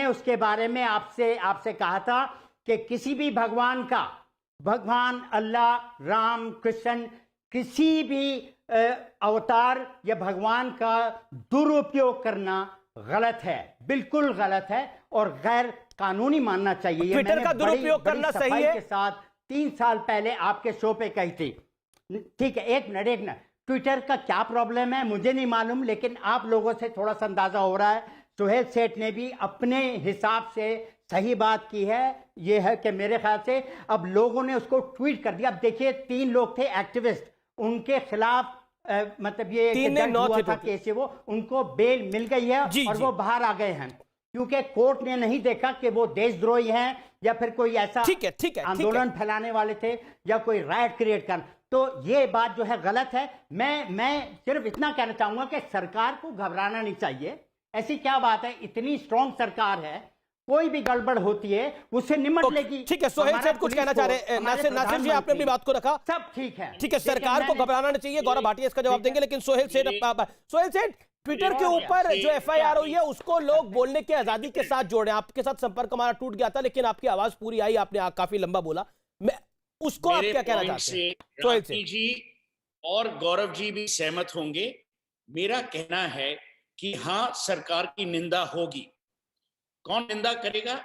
उसके बारे में आपसे कहा था कि किसी भी भगवान अल्लाह, राम, कृष्ण, किसी भी अवतार या भगवान का दुरुपयोग करना गलत है, बिल्कुल गलत है, और गैर कानूनी मानना चाहिए। ट्विटर का दुरुपयोग करना सही है के साथ 3 साल पहले आपके शो पे कही थी। ठीक है, एक मिनट, ट्विटर का क्या प्रॉब्लम है मुझे नहीं मालूम, लेकिन आप लोगों से थोड़ा सा अंदाजा हो रहा है। सुहेल सेठ ने भी अपने हिसाब से सही बात की है। यह है कि मेरे ख्याल से अब लोगों ने उसको ट्वीट कर दिया। अब देखिए, 3 लोग थे एक्टिविस्ट, उनके खिलाफ मतलब ये हुआ था केस, वो उनको बेल मिल गई है और वो बाहर आ गए हैं, क्योंकि कोर्ट ने नहीं देखा कि वो देशद्रोही हैं या फिर कोई ऐसा आंदोलन फैलाने वाले थे या कोई राइट क्रिएट कर। तो ये बात जो है गलत है। मैं सिर्फ इतना कहना चाहूंगा कि सरकार को घबराना नहीं चाहिए। ऐसी क्या बात है, इतनी स्ट्रॉन्ग सरकार है, कोई भी गड़बड़ होती है उससे निपट लेगी। ठीक है, सोहेल सेठ कुछ कहना चाह रहे हैं। नासिर जी, आपने अपनी बात को रखा, सब ठीक है। ठीक है, सरकार को घबराना नहीं चाहिए, गौरव भाटिया इसका जवाब देंगे। लेकिन सोहेल सेठ ट्विटर के ऊपर जो एफआईआर हुई है उसको लोग बोलने की आजादी के साथ जोड़े। आपके साथ संपर्क हमारा टूट गया था, लेकिन आपकी आवाज पूरी आई, आपने काफी लंबा बोला। मैं उसको आप क्या कहना चाहते हैं? सोहेल सेठ जी और गौरव जी भी सहमत होंगे। मेरा कहना है कि हाँ, सरकार की निंदा होगी। कौन निंदा करेगा?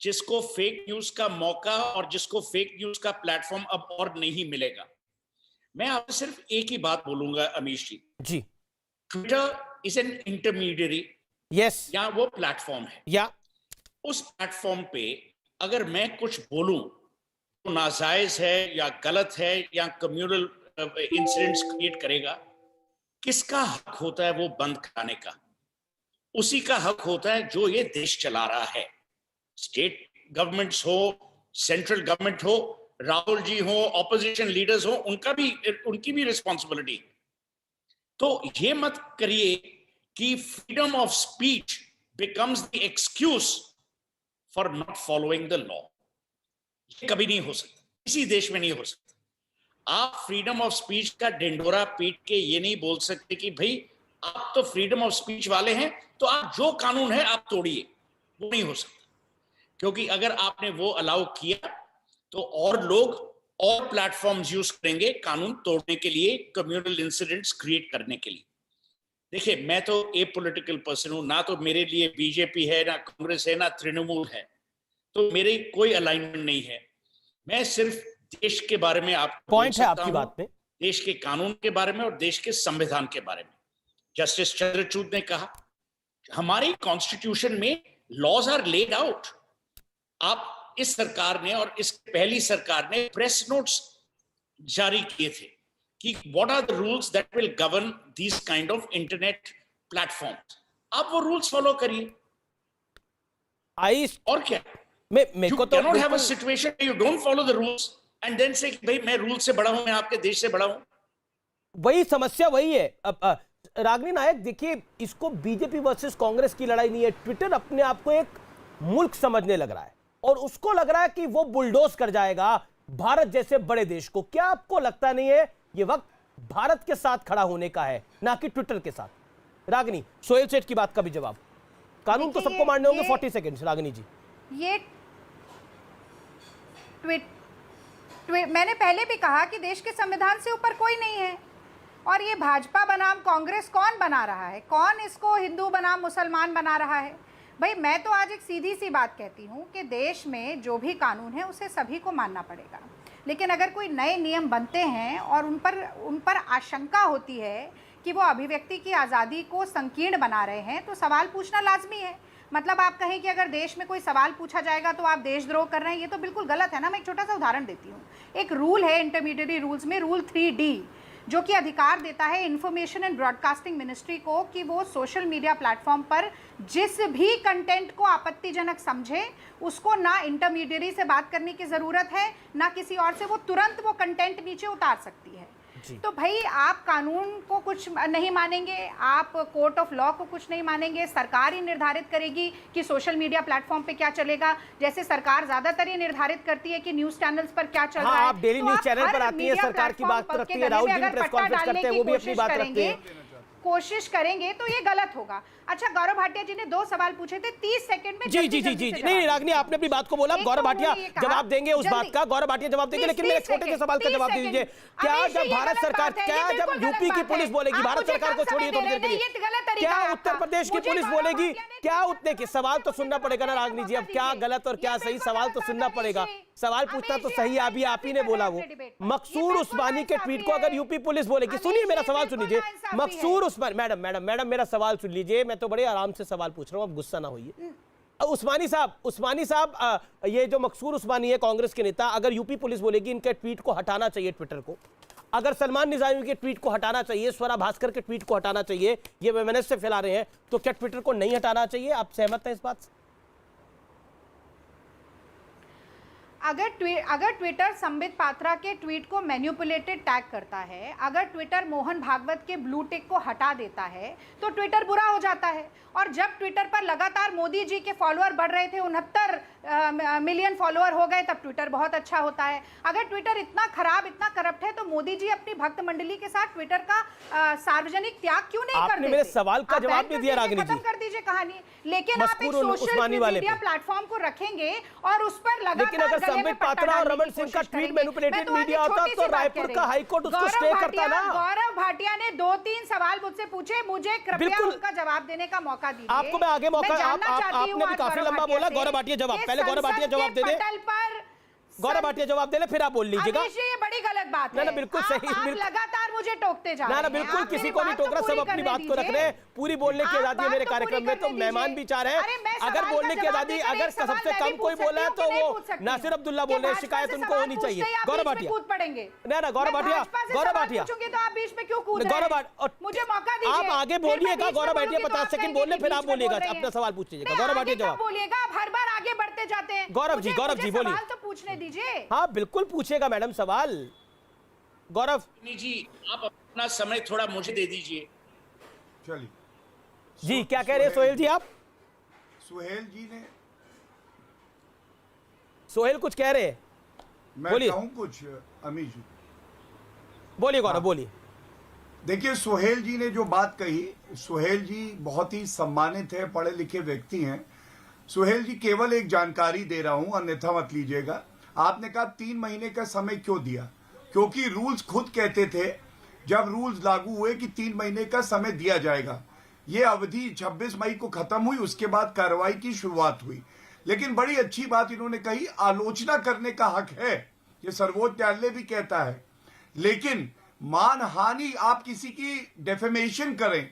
जिसको फेक न्यूज का मौका और जिसको फेक न्यूज का प्लेटफॉर्म अब और नहीं मिलेगा। मैं आपसे सिर्फ एक ही बात बोलूंगा Amish ji, Twitter is an intermediary, yes, या वो प्लेटफॉर्म है, या उस प्लेटफॉर्म पे अगर मैं कुछ बोलूं तो नाजायज है या गलत है या कम्युनल इंसिडेंट्स क्रिएट करेगा, किसका हक होता है वो बंद कराने का? उसी का हक होता है जो ये देश चला रहा है। स्टेट गवर्नमेंट्स हो, सेंट्रल गवर्नमेंट हो, राहुल जी हो, ऑपोजिशन लीडर्स हो, उनकी भी रिस्पॉन्सिबिलिटी। तो ये मत करिए कि freedom of speech becomes the excuse for not following the law. ये कभी नहीं हो सकता, किसी देश में नहीं हो सकता। आप फ्रीडम ऑफ स्पीच का ढिंढोरा पीट के ये नहीं बोल सकते कि भाई आप तो फ्रीडम ऑफ स्पीच वाले हैं तो आप जो कानून है आप तोड़िए। वो नहीं हो सकता, क्योंकि अगर आपने वो अलाउ किया तो और लोग और प्लेटफॉर्म्स यूज करेंगे कानून तोड़ने के लिए, कम्युनल इंसिडेंट्स क्रिएट करने के लिए। देखिए, मैं तो ए पॉलिटिकल पर्सन हूं, ना तो मेरे लिए बीजेपी है, ना कांग्रेस है, ना तृणमूल है, तो मेरे कोई अलाइनमेंट नहीं है। मैं सिर्फ देश के बारे में आपको पॉइंट है आपकी बात में, देश के कानून के बारे में और देश के संविधान के बारे में। जस्टिस चंद्रचूड़ ने कहा हमारी कॉन्स्टिट्यूशन में लॉज आर लेड आउट। आप इस सरकार ने और इस पहली सरकार ने प्रेस नोट्स जारी किए थे कि what are the rules that will govern this kind of internet platforms. आप वो रूल्स फॉलो करिए और क्या। मेरे को तो cannot have a situation you don't follow the rules and then say भाई मैं रूल से बड़ा हूं, मैं आपके देश से बड़ा हूं। वही समस्या वही है। अब रागिनी नायक देखिए, इसको बीजेपी वर्सेस कांग्रेस की लड़ाई नहीं है। ट्विटर अपने आप को एक मुल्क समझने लग रहा है और उसको लग रहा है कि वो बुलडोज कर जाएगा भारत जैसे बड़े देश को। क्या आपको लगता नहीं है ये वक्त भारत के साथ खड़ा होने का है, ना कि ट्विटर के साथ? रागिनी, सोहेल सेठ की बात का भी जवाब। कानून तो सबको मानने होंगे। 40 सेकंड रागिनी जी। ये मैंने पहले भी कहा कि देश के संविधान से ऊपर कोई नहीं है और ये भाजपा बनाम कांग्रेस कौन बना रहा है, कौन इसको हिंदू बनाम मुसलमान बना रहा है? भाई मैं तो आज एक सीधी सी बात कहती हूँ कि देश में जो भी कानून है उसे सभी को मानना पड़ेगा, लेकिन अगर कोई नए नियम बनते हैं और उन पर आशंका होती है कि वो अभिव्यक्ति की आज़ादी को संकीर्ण बना रहे हैं तो सवाल पूछना लाजमी है। मतलब आप कहें कि अगर देश में कोई सवाल पूछा जाएगा तो आप देशद्रोह कर रहे हैं, ये तो बिल्कुल गलत है ना। मैं एक छोटा सा उदाहरण देती हूँ। एक रूल है इंटरमीडिएट रूल्स में, रूल 3D, जो कि अधिकार देता है इंफॉर्मेशन एंड ब्रॉडकास्टिंग मिनिस्ट्री को कि वो सोशल मीडिया प्लेटफॉर्म पर जिस भी कंटेंट को आपत्तिजनक समझे उसको ना इंटरमीडिएरी से बात करने की ज़रूरत है ना किसी और से, वो तुरंत वो कंटेंट नीचे उतार सकती है। तो भाई आप कानून को कुछ नहीं मानेंगे, आप कोर्ट ऑफ लॉ को कुछ नहीं मानेंगे, सरकार ही निर्धारित करेगी कि सोशल मीडिया प्लेटफॉर्म पे क्या चलेगा। जैसे सरकार ज्यादातर ये निर्धारित करती है कि न्यूज चैनल्स पर क्या चल रहा है। आप डेली न्यूज चैनल पर आती है, सरकार की बात रखती है, राहुल जी भी प्रेस कॉन्फ्रेंस करते हैं, वो भी अपनी बात रखते हैं। कोशिश करेंगे तो ये गलत होगा। अच्छा, गौरव भाटिया जी ने 2 सवाल पूछे थे, 30 सेकंड में जी नहीं रागिनी, आपने अपनी बात को बोला, गौरव भाटिया जवाब देंगे उस बात का, गौरव भाटिया जवाब देंगे, लेकिन मेरे छोटे से सवाल का जवाब दे दीजिए। क्या जब भारत सरकार, क्या जब यूपी की पुलिस बोलेगी, भारत सरकार को छोड़िए थोड़ी देर के लिए, क्या उत्तर प्रदेश की पुलिस बोलेगी, क्या उतने के सवाल तो सुनना पड़ेगा ना रागिनी जी। अब क्या गलत और क्या सही, सवाल तो सुनना पड़ेगा। सवाल पूछना तो सही, अभी आप ही ने बोला वो मकसूर उस्मानी के ट्वीट को अगर यूपी पुलिस बोलेगी, सुनिए मेरा सवाल सुन लीजिए। मकसूर उस्मानी, मैडम मेरा सवाल सुन लीजिए, मैं तो बड़े आराम से सवाल पूछ रहा हूं, अब गुस्सा ना होइए। उस्मानी साहब, ये जो मकसूर उस्मानी है कांग्रेस के नेता, अगर यूपी पुलिस बोलेगी इनके ट्वीट को हटाना चाहिए ट्विटर को, अगर सलमान निजामी के ट्वीट को हटाना चाहिए, स्वरा भास्कर के ट्वीट को हटाना चाहिए, ये वेमेनेस से फैला रहे हैं, तो क्या ट्विटर को नहीं हटाना चाहिए? आप सहमत हैं इस बात से? अगर ट्विटर संबित पात्रा के ट्वीट को मैन्युपुलेटेड टैग करता है, अगर ट्विटर मोहन भागवत के ब्लू टिक को हटा देता है तो ट्विटर बुरा हो जाता है। और जब ट्विटर पर लगातार मोदी जी के फॉलोअर बढ़ रहे थे, 69 मिलियन फॉलोअर हो गए, तब ट्विटर बहुत अच्छा होता है। अगर ट्विटर इतना खराब, इतना करप्ट है तो मोदी जी अपनी भक्त मंडली के साथ ट्विटर का सार्वजनिक त्याग क्यों नहीं कर देते? मेरे सवाल का जवाब नहीं दिया रागिनी जी। खत्म कर दीजिए कहानी। लेकिन आप एक सोशल मीडिया प्लेटफॉर्म को रखेंगे और उस पर लगातार संबित पात्रा और रमन सिंह का ट्वीट मैनिपुलेटेड मीडिया होता तो रायपुर का हाईकोर्ट उसको स्टे करता ना। गौरव भाटिया ने 2-3 सवाल मुझसे पूछे, मुझे कृपया उनका जवाब देने का मौका दीजिए। आपको मैं आगे मौका, आपने भी काफी लंबा बोला। गौरव भाटिया जवाब, पहले गौरव भाटिया जवाब दे दे, गौरव भाटिया जवाब दे ले, फिर आप बोल लीजिएगा। ये बड़ी गलत बात है। ना बिल्कुल सही, आप लगातार मुझे टोकते जा रहे हैं। ना बिल्कुल किसी को नहीं टोक रहा, सब अपनी बात को रख रहे हैं। पूरी बोलने की आजादी है मेरे कार्यक्रम में, तो मेहमान भी चाह रहे हैं अगर बोलने की आजादी, अगर सबसे कम कोई बोला है तो वो नासिर अब्दुल्ला बोल रहे हैं, शिकायत उनको होनी चाहिए। गौरव भाटिया कूद पड़ेंगे ना, गौरव भाटिया तो आप बीच में क्यों कूद रहे हैं? मुझे मौका दीजिए, आप आगे बोलिएगा। गौरव भाटिया 50 सेकंड बोलने, फिर आप बोलिएगा, अपना सवाल पूछ लीजिएगा। गौरव भाटिया जवाब बोलिएगा, आप हर बार आगे बढ़ते जाते हैं। गौरव जी बोलिए। सवाल तो पूछने दीजिए। हाँ बिल्कुल पूछेगा मैडम सवाल। गौरव जी, आप अपना समय थोड़ा मुझे दे दीजिए। चलिए जी, क्या कह रहे हैं सोहेल जी? आप सोहेल जी ने, सोहेल कुछ कह रहे हैं, मैं कहूं कुछ? अमी जी बोलिए। गौरव बोलिए। देखिए, सोहेल जी ने जो बात कही, सोहेल जी बहुत ही सम्मानित है, पढ़े लिखे व्यक्ति हैं। सोहेल जी, केवल एक जानकारी दे रहा हूं, अन्यथा मत लीजिएगा। आपने कहा 3 महीने का समय क्यों दिया? क्योंकि रूल्स खुद कहते थे, जब रूल्स लागू हुए कि 3 महीने का समय दिया जाएगा। ये अवधि 26 मई को खत्म हुई, उसके बाद कार्रवाई की शुरुआत हुई। लेकिन बड़ी अच्छी बात इन्होंने कही, आलोचना करने का हक है, ये सर्वोच्च न्यायालय भी कहता है, लेकिन मानहानि, आप किसी की डेफेमेशन करें।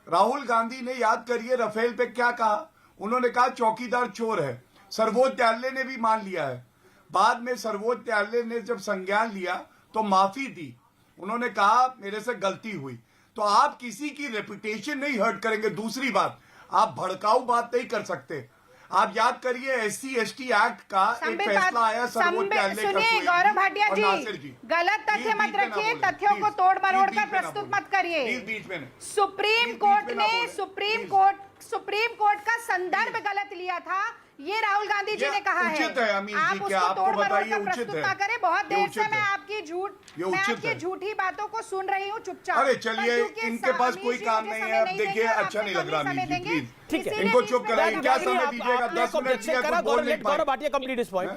राहुल गांधी ने, याद करिए, राफेल पे क्या कहा? उन्होंने कहा चौकीदार चोर है। सर्वोच्च न्यायालय ने भी मान लिया है। बाद में सर्वोच्च न्यायालय ने जब संज्ञान लिया तो माफी दी, उन्होंने कहा मेरे से गलती हुई। तो आप किसी की रेपुटेशन नहीं हर्ट करेंगे। दूसरी बात, आप भड़काऊ बात नहीं कर सकते। आप याद करिए SC/ST एक्ट का एक फैसला आया सर्वोच्च न्यायालय का। सुनिए गौरव भाटिया और नासिर जी, गलत तथ्य मत रखिए, तथ्यों को तोड़ मरोड़ कर प्रस्तुत मत करिए। बीच में सुप्रीम कोर्ट ने सुप्रीम कोर्ट का संदर्भ गलत लिया था, ये राहुल गांधी जी ने कहा है। उचित है अमीर आप जी, उसको क्या आपको तोड़ मरोड़ बताइए कर उचित प्रस्तुत है? ना करें। बहुत देर से मैं ये आपकी झूठी बातों को सुन रही हूँ चुपचाप। अरे चलिए, इनके पास कोई काम नहीं है। अब देखिए, अच्छा नहीं लग रहा अमीर जी, प्लीज ठीक है, इनको चुप कराइए। क्या समय आप- दीजिएगा? आपने 10 मिनट objection दिया करा, तो बोल नहीं गौरव पाए। भाटिया कंप्लीट इस पॉइंट।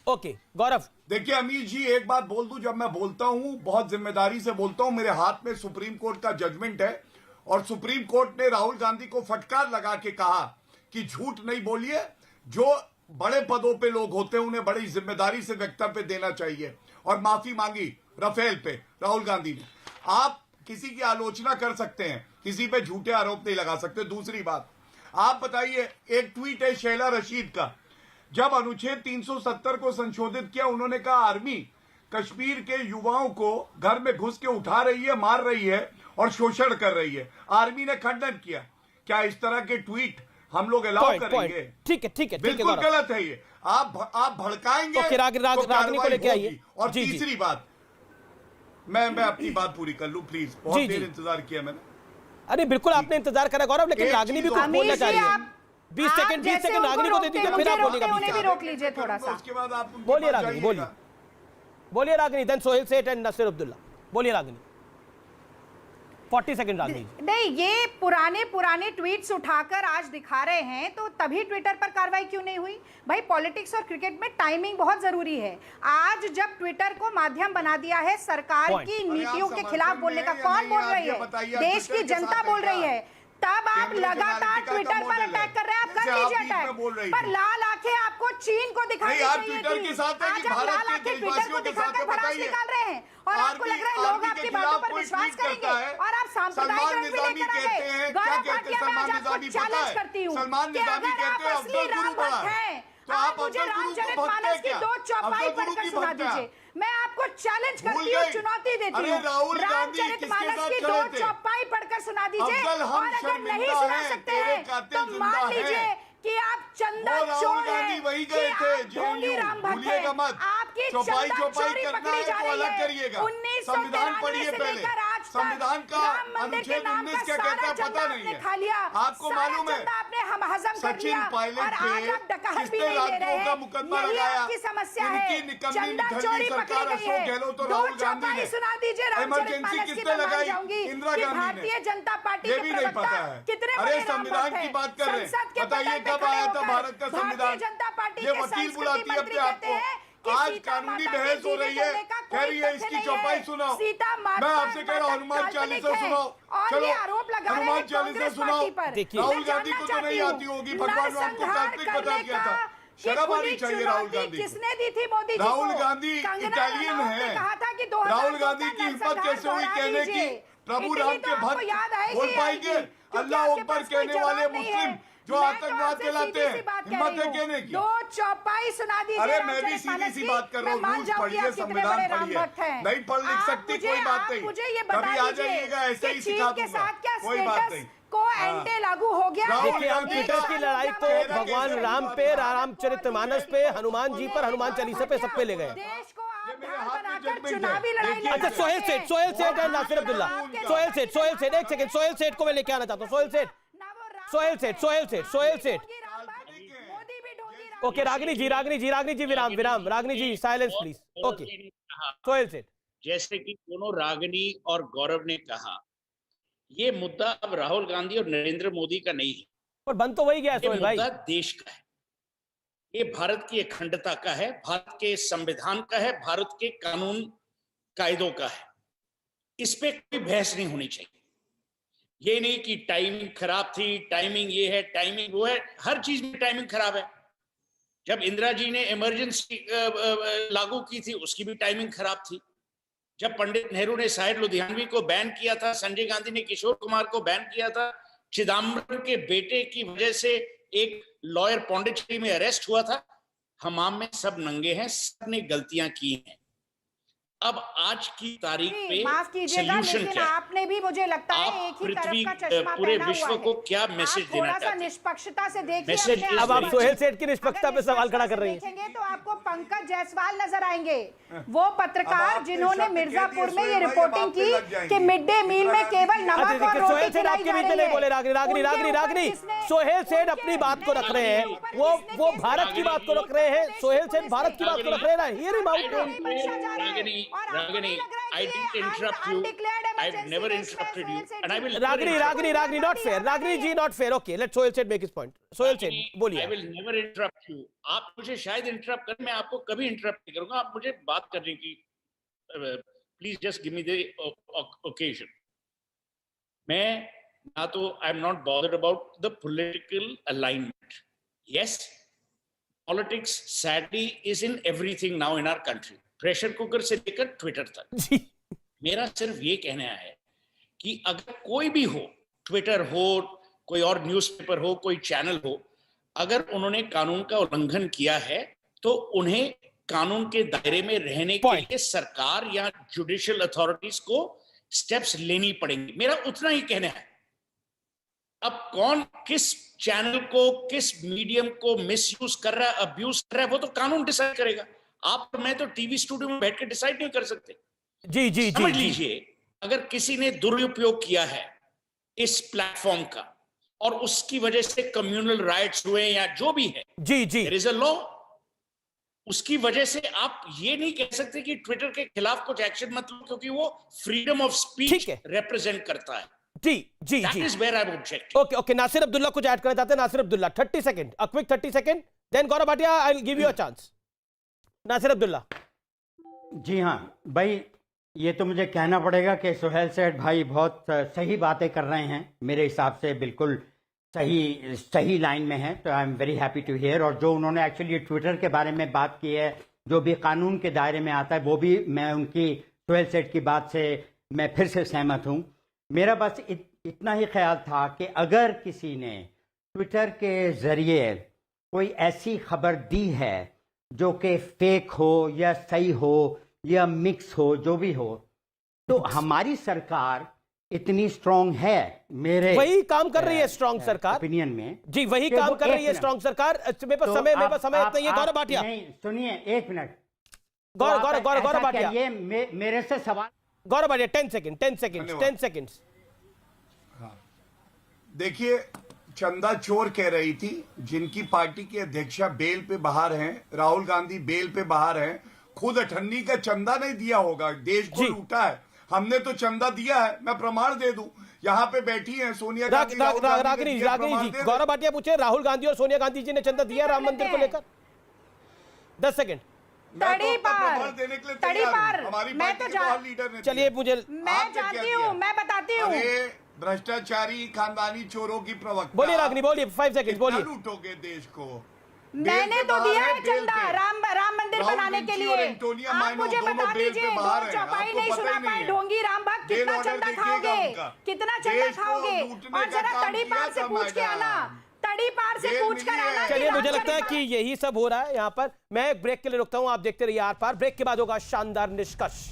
ओके गौरव, देखिए अमीर जी, एक बात बोल दूं, जब मैं बोलता हूं बहुत जिम्मेदारी से बोलता हूं। मेरे हाथ में सुप्रीम कोर्ट का जजमेंट है और सुप्रीम कोर्ट ने राहुल गांधी को फटकार लगा के कहा कि झूठ नहीं बोलिए। जो बड़े पदों पे लोग होते हैं उन्हें बड़ी जिम्मेदारी से वक्तव्य देना चाहिए। और माफी मांगी राफेल पे राहुल गांधी ने। आप किसी की आलोचना कर सकते हैं, किसी पे झूठे आरोप नहीं लगा सकते। दूसरी बात, आप बताइए, एक ट्वीट है शैला रशीद का, जब अनुच्छेद 370 को संशोधित किया, उन्होंने कहा आर्मी कश्मीर के युवाओं को घर में घुस के उठा रही है, मार रही है और शोषण कर रही है। आर्मी ने खंडन किया। क्या इस तरह के ट्वीट हम लोग अलाउ करेंगे? ठीक है, ठीक है, बिल्कुल गलत है ये। आप भड़काएंगे ओके, रागनी को लेके आइए। और जी, तीसरी बात, मैं अपनी बात पूरी कर लूं प्लीज। बहुत जी, देर जी। इंतजार किया मैंने। अरे बिल्कुल आपने इंतजार करा गौरव, लेकिन एक रागनी भी चीज कुछ और- बोलना चाह रही है। आप 20 सेकंड जैसे रागनी को दे दीजिए, फिर आप बोलिएगा। उन्हें भी रोक लीजिए थोड़ा सा। उसके बाद आप उनके बोलिए पास रागनी, जाइएगा। बोलिए रागनी, देन सोहेल सेठ एंड नसीर अब्दुल्ला। बोलिए रागनी, 40 सेकंड रागनी। नहीं, ये पुराने ट्वीट्स उठाकर आज दिखा रहे हैं, तो तभी ट्विटर पर कार्रवाई क्यों नहीं हुई? भाई पॉलिटिक्स और क्रिकेट में टाइमिंग बहुत जरूरी है। आज जब ट्विटर को माध्यम बना दिया है सरकार Point. की अरे नीतियों आप के समर्थन खिलाफ में बोलने का, या कौन नहीं, बोल आप रही ये है? बताइए, आप देश ट्विटर की के जनता साथ बोल क्या? रही है। तब आप Cambridge लगातार Analytica का ट्विटर पर मॉडल है। अटैक कर रहे हैं। आप जैसे कर आप लीजिए बीच में अटैक, बोल रही पर थी। लाल आंखें आपको चीन को दिखानी नहीं, आप चाहिए ट्विटर थी। के साथ है कि आज आप भारत लाल के आंखें ट्विटर देशवासियों को के दिखाकर साथ है, भड़ास बताइए। निकाल रहे हैं और आपको लग रहा है लोग आर्मी आपकी के बातों खिलाफ पर कोई विश्वास ट्वीट करेंगे करता है। और आप सांप्रदायिक सलमान रंग भी निजामी लेकर आ कहते गए। हैं, क्या गौरव कहते हैं भाटिया, मैं सलमान आज आपको निजामी, पता चैलेंज है? करती हूँ सलमान कि निजामी अगर कहते हैं आप असली अफजल गुरु राम बड़ा भक्त है। हैं, तो आप आप मुझे अफजल गुरु को रामचरितमानस भक्त की हैं 2 क्या? चौपाई अफजल गुरु पढ़कर की सुना भक्त हैं। दीजिए। मैं आपको चैलेंज भूल करती हूँ, गई? चुनौती देती अरे हूँ। राहुल गांधी किसके रामचरितमानस साथ की खड़े 2 थे? चौपाई पढ़कर सुना दीजिए। अफजल हम और अगर नहीं शर्मिंदा सुना हैं, सकते तेरे हैं कातिल तो जिंदा मान लीजिए हैं। कि आप चंदा वो राहुल चोर गांधी हैं, वही कि गए थे आप ढोंगी जेएनयू। राम भक्त भूलिएगा हैं। मत। आपकी चौपाई चंदा चौपाई चोरी करना पकड़ी है जा तो रही अलग है। करिएगा। 1993 संविधान पढ़िए से पहले। लेकर आज तक संविधान का राम मंदिर के अनुच्छेद नाम 19 का क्या कहता है सारा पता चंदा नहीं आपने है। खा लिया। आपको सारा मालूम है? चंदा आपने हम हजम कर सचिन लिया पायलट और आज आप पे डकैत भी किसने नहीं ले रहे राजद्रोह का हैं। मुकदमा यही लगाया? आपकी समस्या इनकी है। निकम्मी चंदा निठल्ली चोरी सरकार पकड़ी गई अशोक है। गहलोत और 2 राहुल गांधी चौपाई ने सुना दीजिए इमरजेंसी रामचरितमानस की। किसने मैं मान लगाई? जाऊंगी इंदिरा कि गांधी ने। भारतीय जनता पार्टी ये के भी नहीं प्रवक्ता पता है। कितने अरे बड़े राम संविधान भक्त की हैं। बात कर रहे हैं। संसद के बताइए पटल पे कब खड़े आया था होकर भारत का संविधान? भारतीय जनता पार्टी ये के वकील संस्कृति बुलाती है मंत्री अपने कहते आप हैं को। कि आज सीता कानूनी माता के बहस हो रही जीवित है, होने का कह कोई रही है तथ्य इसकी नहीं चौपाई है। सुनाओ। सीता माता मैं आपसे कह रहा हूँ हनुमान काल्पनिक चालीसा है। सुनाओ। और चलो ये आरोप लगा रहे हनुमान हैं चालीसा कांग्रेस सुनाओ। पार्टी पर। देखिए, राहुल मैं गांधी जानना को तो नहीं चाहती हूँ, आती होगी, भगवान राम को नरसंहार काल्पनिक बता करने दिया था। का शर्म ये आनी खुली चाहिए राहुल चुनौती गांधी को। किसने दी थी मोदी जी को? राहुल गांधी कंगना इटालियन रनौत ने है। कहा था कि 2014 राहुल गांधी की हिम्मत कैसे हुई दोहरा कहने की? लीजिए। प्रभु इटली राम तो के आपको भक्त याद आएगी, बोल पाएंगे? आएगी, क्योंकि अल्लाह आपके अकबर पास कोई कहने वाले जवाब नहीं है। मुस्लिम जो मैं तो आतंकवाद आपसे फैलाते सीधी सी हैं, बात कह हिम्मत रही है हूँ। कहने की? 2 चौपाई सुना दीजिए अरे मैं भी रामचरितमानस सीधी सी की। बात कर रहा हूँ। मैं मान रूल्स जाऊंगी पढ़िए, आप कितने संविधान बड़े राम पढ़िए। भक्त हैं। नहीं पढ़ लिख आप सकती मुझे- कोई बात आप नहीं। मुझे ये कभी बता आ दीजिए जाइएगा, ऐसे कि ही चीन सिखा के दूंगा। साथ क्या कोई बात स्टेटस नहीं। को एंटे लागू हो गया है। देखिए, हम ट्विटर की लड़ाई को भगवान राम पे, रामचरितमानस पे, हनुमान जी पर, हनुमान चालीसा पे, सब पे ले गए। देश को आप मेरे ढाल हाथ में बनाकर जजमेंट है। चुनावी लड़ाई देखिए, अच्छा लड़ सोहेल सकते हैं। सेठ एंड नासिर अब्दुल्ला। सोहेल सेठ एक सेकंड, सोहेल सेठ को मैं लेके आना चाहता हूँ। सोहेल सेठ मोदी भी ढोंगी राम ओके, रागिनी जी विराम, रागिनी जी साइलेंस प्लीज। ओके, सोहेल सेठ। जैसे कि दोनों रागिनी और गौरव ने कहा, ये मुद्दा अब राहुल गांधी और नरेंद्र मोदी का नहीं है, और बन तो वही गया है ये सोहेल भाई। मुद्दा देश का है। ये भारत की अखंडता का है, भारत के संविधान का है, भारत के कानून कायदों का है। इस पे कोई बहस नहीं होनी चाहिए। ये नहीं कि टाइमिंग खराब थी, टाइमिंग ये है, टाइमिंग वो है। हर चीज में टाइमिंग खराब है। जब इंदिरा जी ने इमरजेंसी लागू की थी, उसकी भी टाइमिंग खराब थी। जब पंडित नेहरू ने शाहिद लुधियानवी को बैन किया था, संजय गांधी ने किशोर कुमार को बैन किया था, चिदम्बरम के बेटे की वजह से एक लॉयर पौंडीचेरी में अरेस्ट हुआ था। हमाम में सब नंगे हैं, सबने गलतियां की हैं। अब आज की तारीख पे माफ कीजिएगा, सॉल्यूशन लेकिन क्या है? आपने भी मुझे लगता है आप एक ही पृथ्वी तरफ का चश्मा पूरे पहना विश्व हुआ को है। क्या मैसेज आप देना थोड़ा सा चाहते हैं? निष्पक्षता से देखिए मैसेज अपने अब आप आसपास। सोहेल सेठ की निष्पक्षता अगर पे सवाल खड़ा कर निष्पक्षता रही हैं। से देखेंगे तो आपको पंकज जायसवाल नजर आएंगे, वो पत्रकार जिन्होंने मिर्जापुर में ये रिपोर्टिंग की कि मिड डे मील में केवल नमक और रोटी सोहेल सेठ खिलाई आपके जा बीच में रही नहीं है। बोले। रागनी सोहेल सेठ अपनी बात को रख रहे हैं, वो भारत की बात को रख रहे हैं। सोहेल सेठ भारत की बात को रख रहे हैं। Hear him out. Ragini, I didn't interrupt you. I've never interrupted you, and I will. Ragini, not fair. Ragini ji, not fair. Okay, let Sohail Seth make his point. Sohail Seth, I बोलिए। will never interrupt you. आप मुझे शायद इंटरप्ट करें, मैं आपको कभी इंटरप्ट नहीं करूंगा। आप मुझे बात करने की please just give me the occasion. मैं ना तो I am not bothered about the political alignment. Yes, politics sadly is in everything now in our country, pressure cooker से लेकर ट्विटर तक। मेरा सिर्फ ये कहना है कि अगर कोई भी हो, ट्विटर हो, कोई और न्यूज़पेपर हो, कोई चैनल हो, अगर उन्होंने कानून का उल्लंघन किया है तो उन्हें कानून के दायरे में रहने के लिए सरकार या जुडिशियल अथॉरिटीज को स्टेप्स लेनी पड़ेंगी। मेरा उतना ही कहना है। अब कौन किस चैनल को, किस मीडियम को मिसयूज कर रहा है, अब्यूज कर रहा है, वो तो कानून डिसाइड करेगा। आप और मैं तो टीवी स्टूडियो में बैठ के डिसाइड नहीं कर सकते। जी समझ लीजिए, अगर किसी ने दुरुपयोग किया है इस प्लेटफॉर्म का और उसकी वजह से कम्युनल राइट्स हुए या जो भी है, देयर इज अ लॉ। उसकी वजह से आप ये नहीं कह सकते कि ट्विटर के खिलाफ कुछ एक्शन मत लो, क्योंकि वो फ्रीडम ऑफ स्पीच रिप्रेजेंट करता है। That is where I'm objecting. Okay. Nasir Abdullah कुछ ऐड करना चाहते हैं। Nasir Abdullah, 30 second, a quick 30 second, then Gaurav Bhatia, I'll give you a chance. Nasir Abdullah. जी हाँ भाई, ये तो मुझे कहना पड़ेगा कि सोहेल सेठ भाई बहुत सही बातें कर रहे हैं, मेरे हिसाब से बिल्कुल सही लाइन में है। तो I am very happy to hear. और जो उन्होंने एक्चुअली ट्विटर के बारे में बात की है, जो भी कानून के दायरे में आता है, वो भी मैं उनकी सोहेल सेठ की बात से मैं फिर से सहमत हूँ। मेरा बस इतना ही ख्याल था कि अगर किसी ने ट्विटर के जरिए कोई ऐसी खबर दी है जो कि फेक हो या सही हो या मिक्स हो, जो भी हो, तो हमारी सरकार इतनी स्ट्रांग है, मेरे वही काम कर रही है स्ट्रांग सरकार ओपिनियन में। जी, वही काम कर रही है स्ट्रांग सरकार। मेरे पास समय इतना ही है। गौरव भाटिया, सुनिए एक मिनट। गौरव भाटिया, ये मेरे से सवाल। गौरव भाटिया, 10 सेकंड। देखिए, चंदा चोर कह रही थी, जिनकी पार्टी की अध्यक्षा बेल पे बाहर हैं, राहुल गांधी बेल पे बाहर हैं, खुद अठन्नी का चंदा नहीं दिया होगा, देश को लूटा है। हमने तो चंदा दिया है, मैं प्रमाण दे दूं। यहाँ पे बैठी हैं सोनिया गांधी, रागिनी जी, गौरव भाटिया पूछे राहुल गांधी और सोनिया गांधी जी ने चंदा दिया राम मंदिर को लेकर। 10 सेकंड। तड़ी पार मैं तो चलिए, मुझे मैं जानती हूँ, मैं बताती हूँ। भ्रष्टाचारी खानदानी चोरों की प्रवक्ता। बोलिए रागिनी, बोलिए, 5 सेकंड बोलिए। लूटोगे देश को। मैंने तो दिया है चंदा राम मंदिर बनाने के लिए। आप मुझे बता दीजिए, दो चौपाई नहीं सुना पाए, ढोंगी राम भक्त, कितना चंदा खाओगे, कितना चंदा खाओगे? और जरा तड़ी पार से पूछ के आना, तड़ी पार से पूछ कर आना। चलिए, मुझे लगता है कि यही सब हो रहा है यहाँ पर। मैं एक ब्रेक के लिए रुकता हूँ, आप देखते रहिए आर पार। ब्रेक के बाद होगा शानदार निष्कर्ष।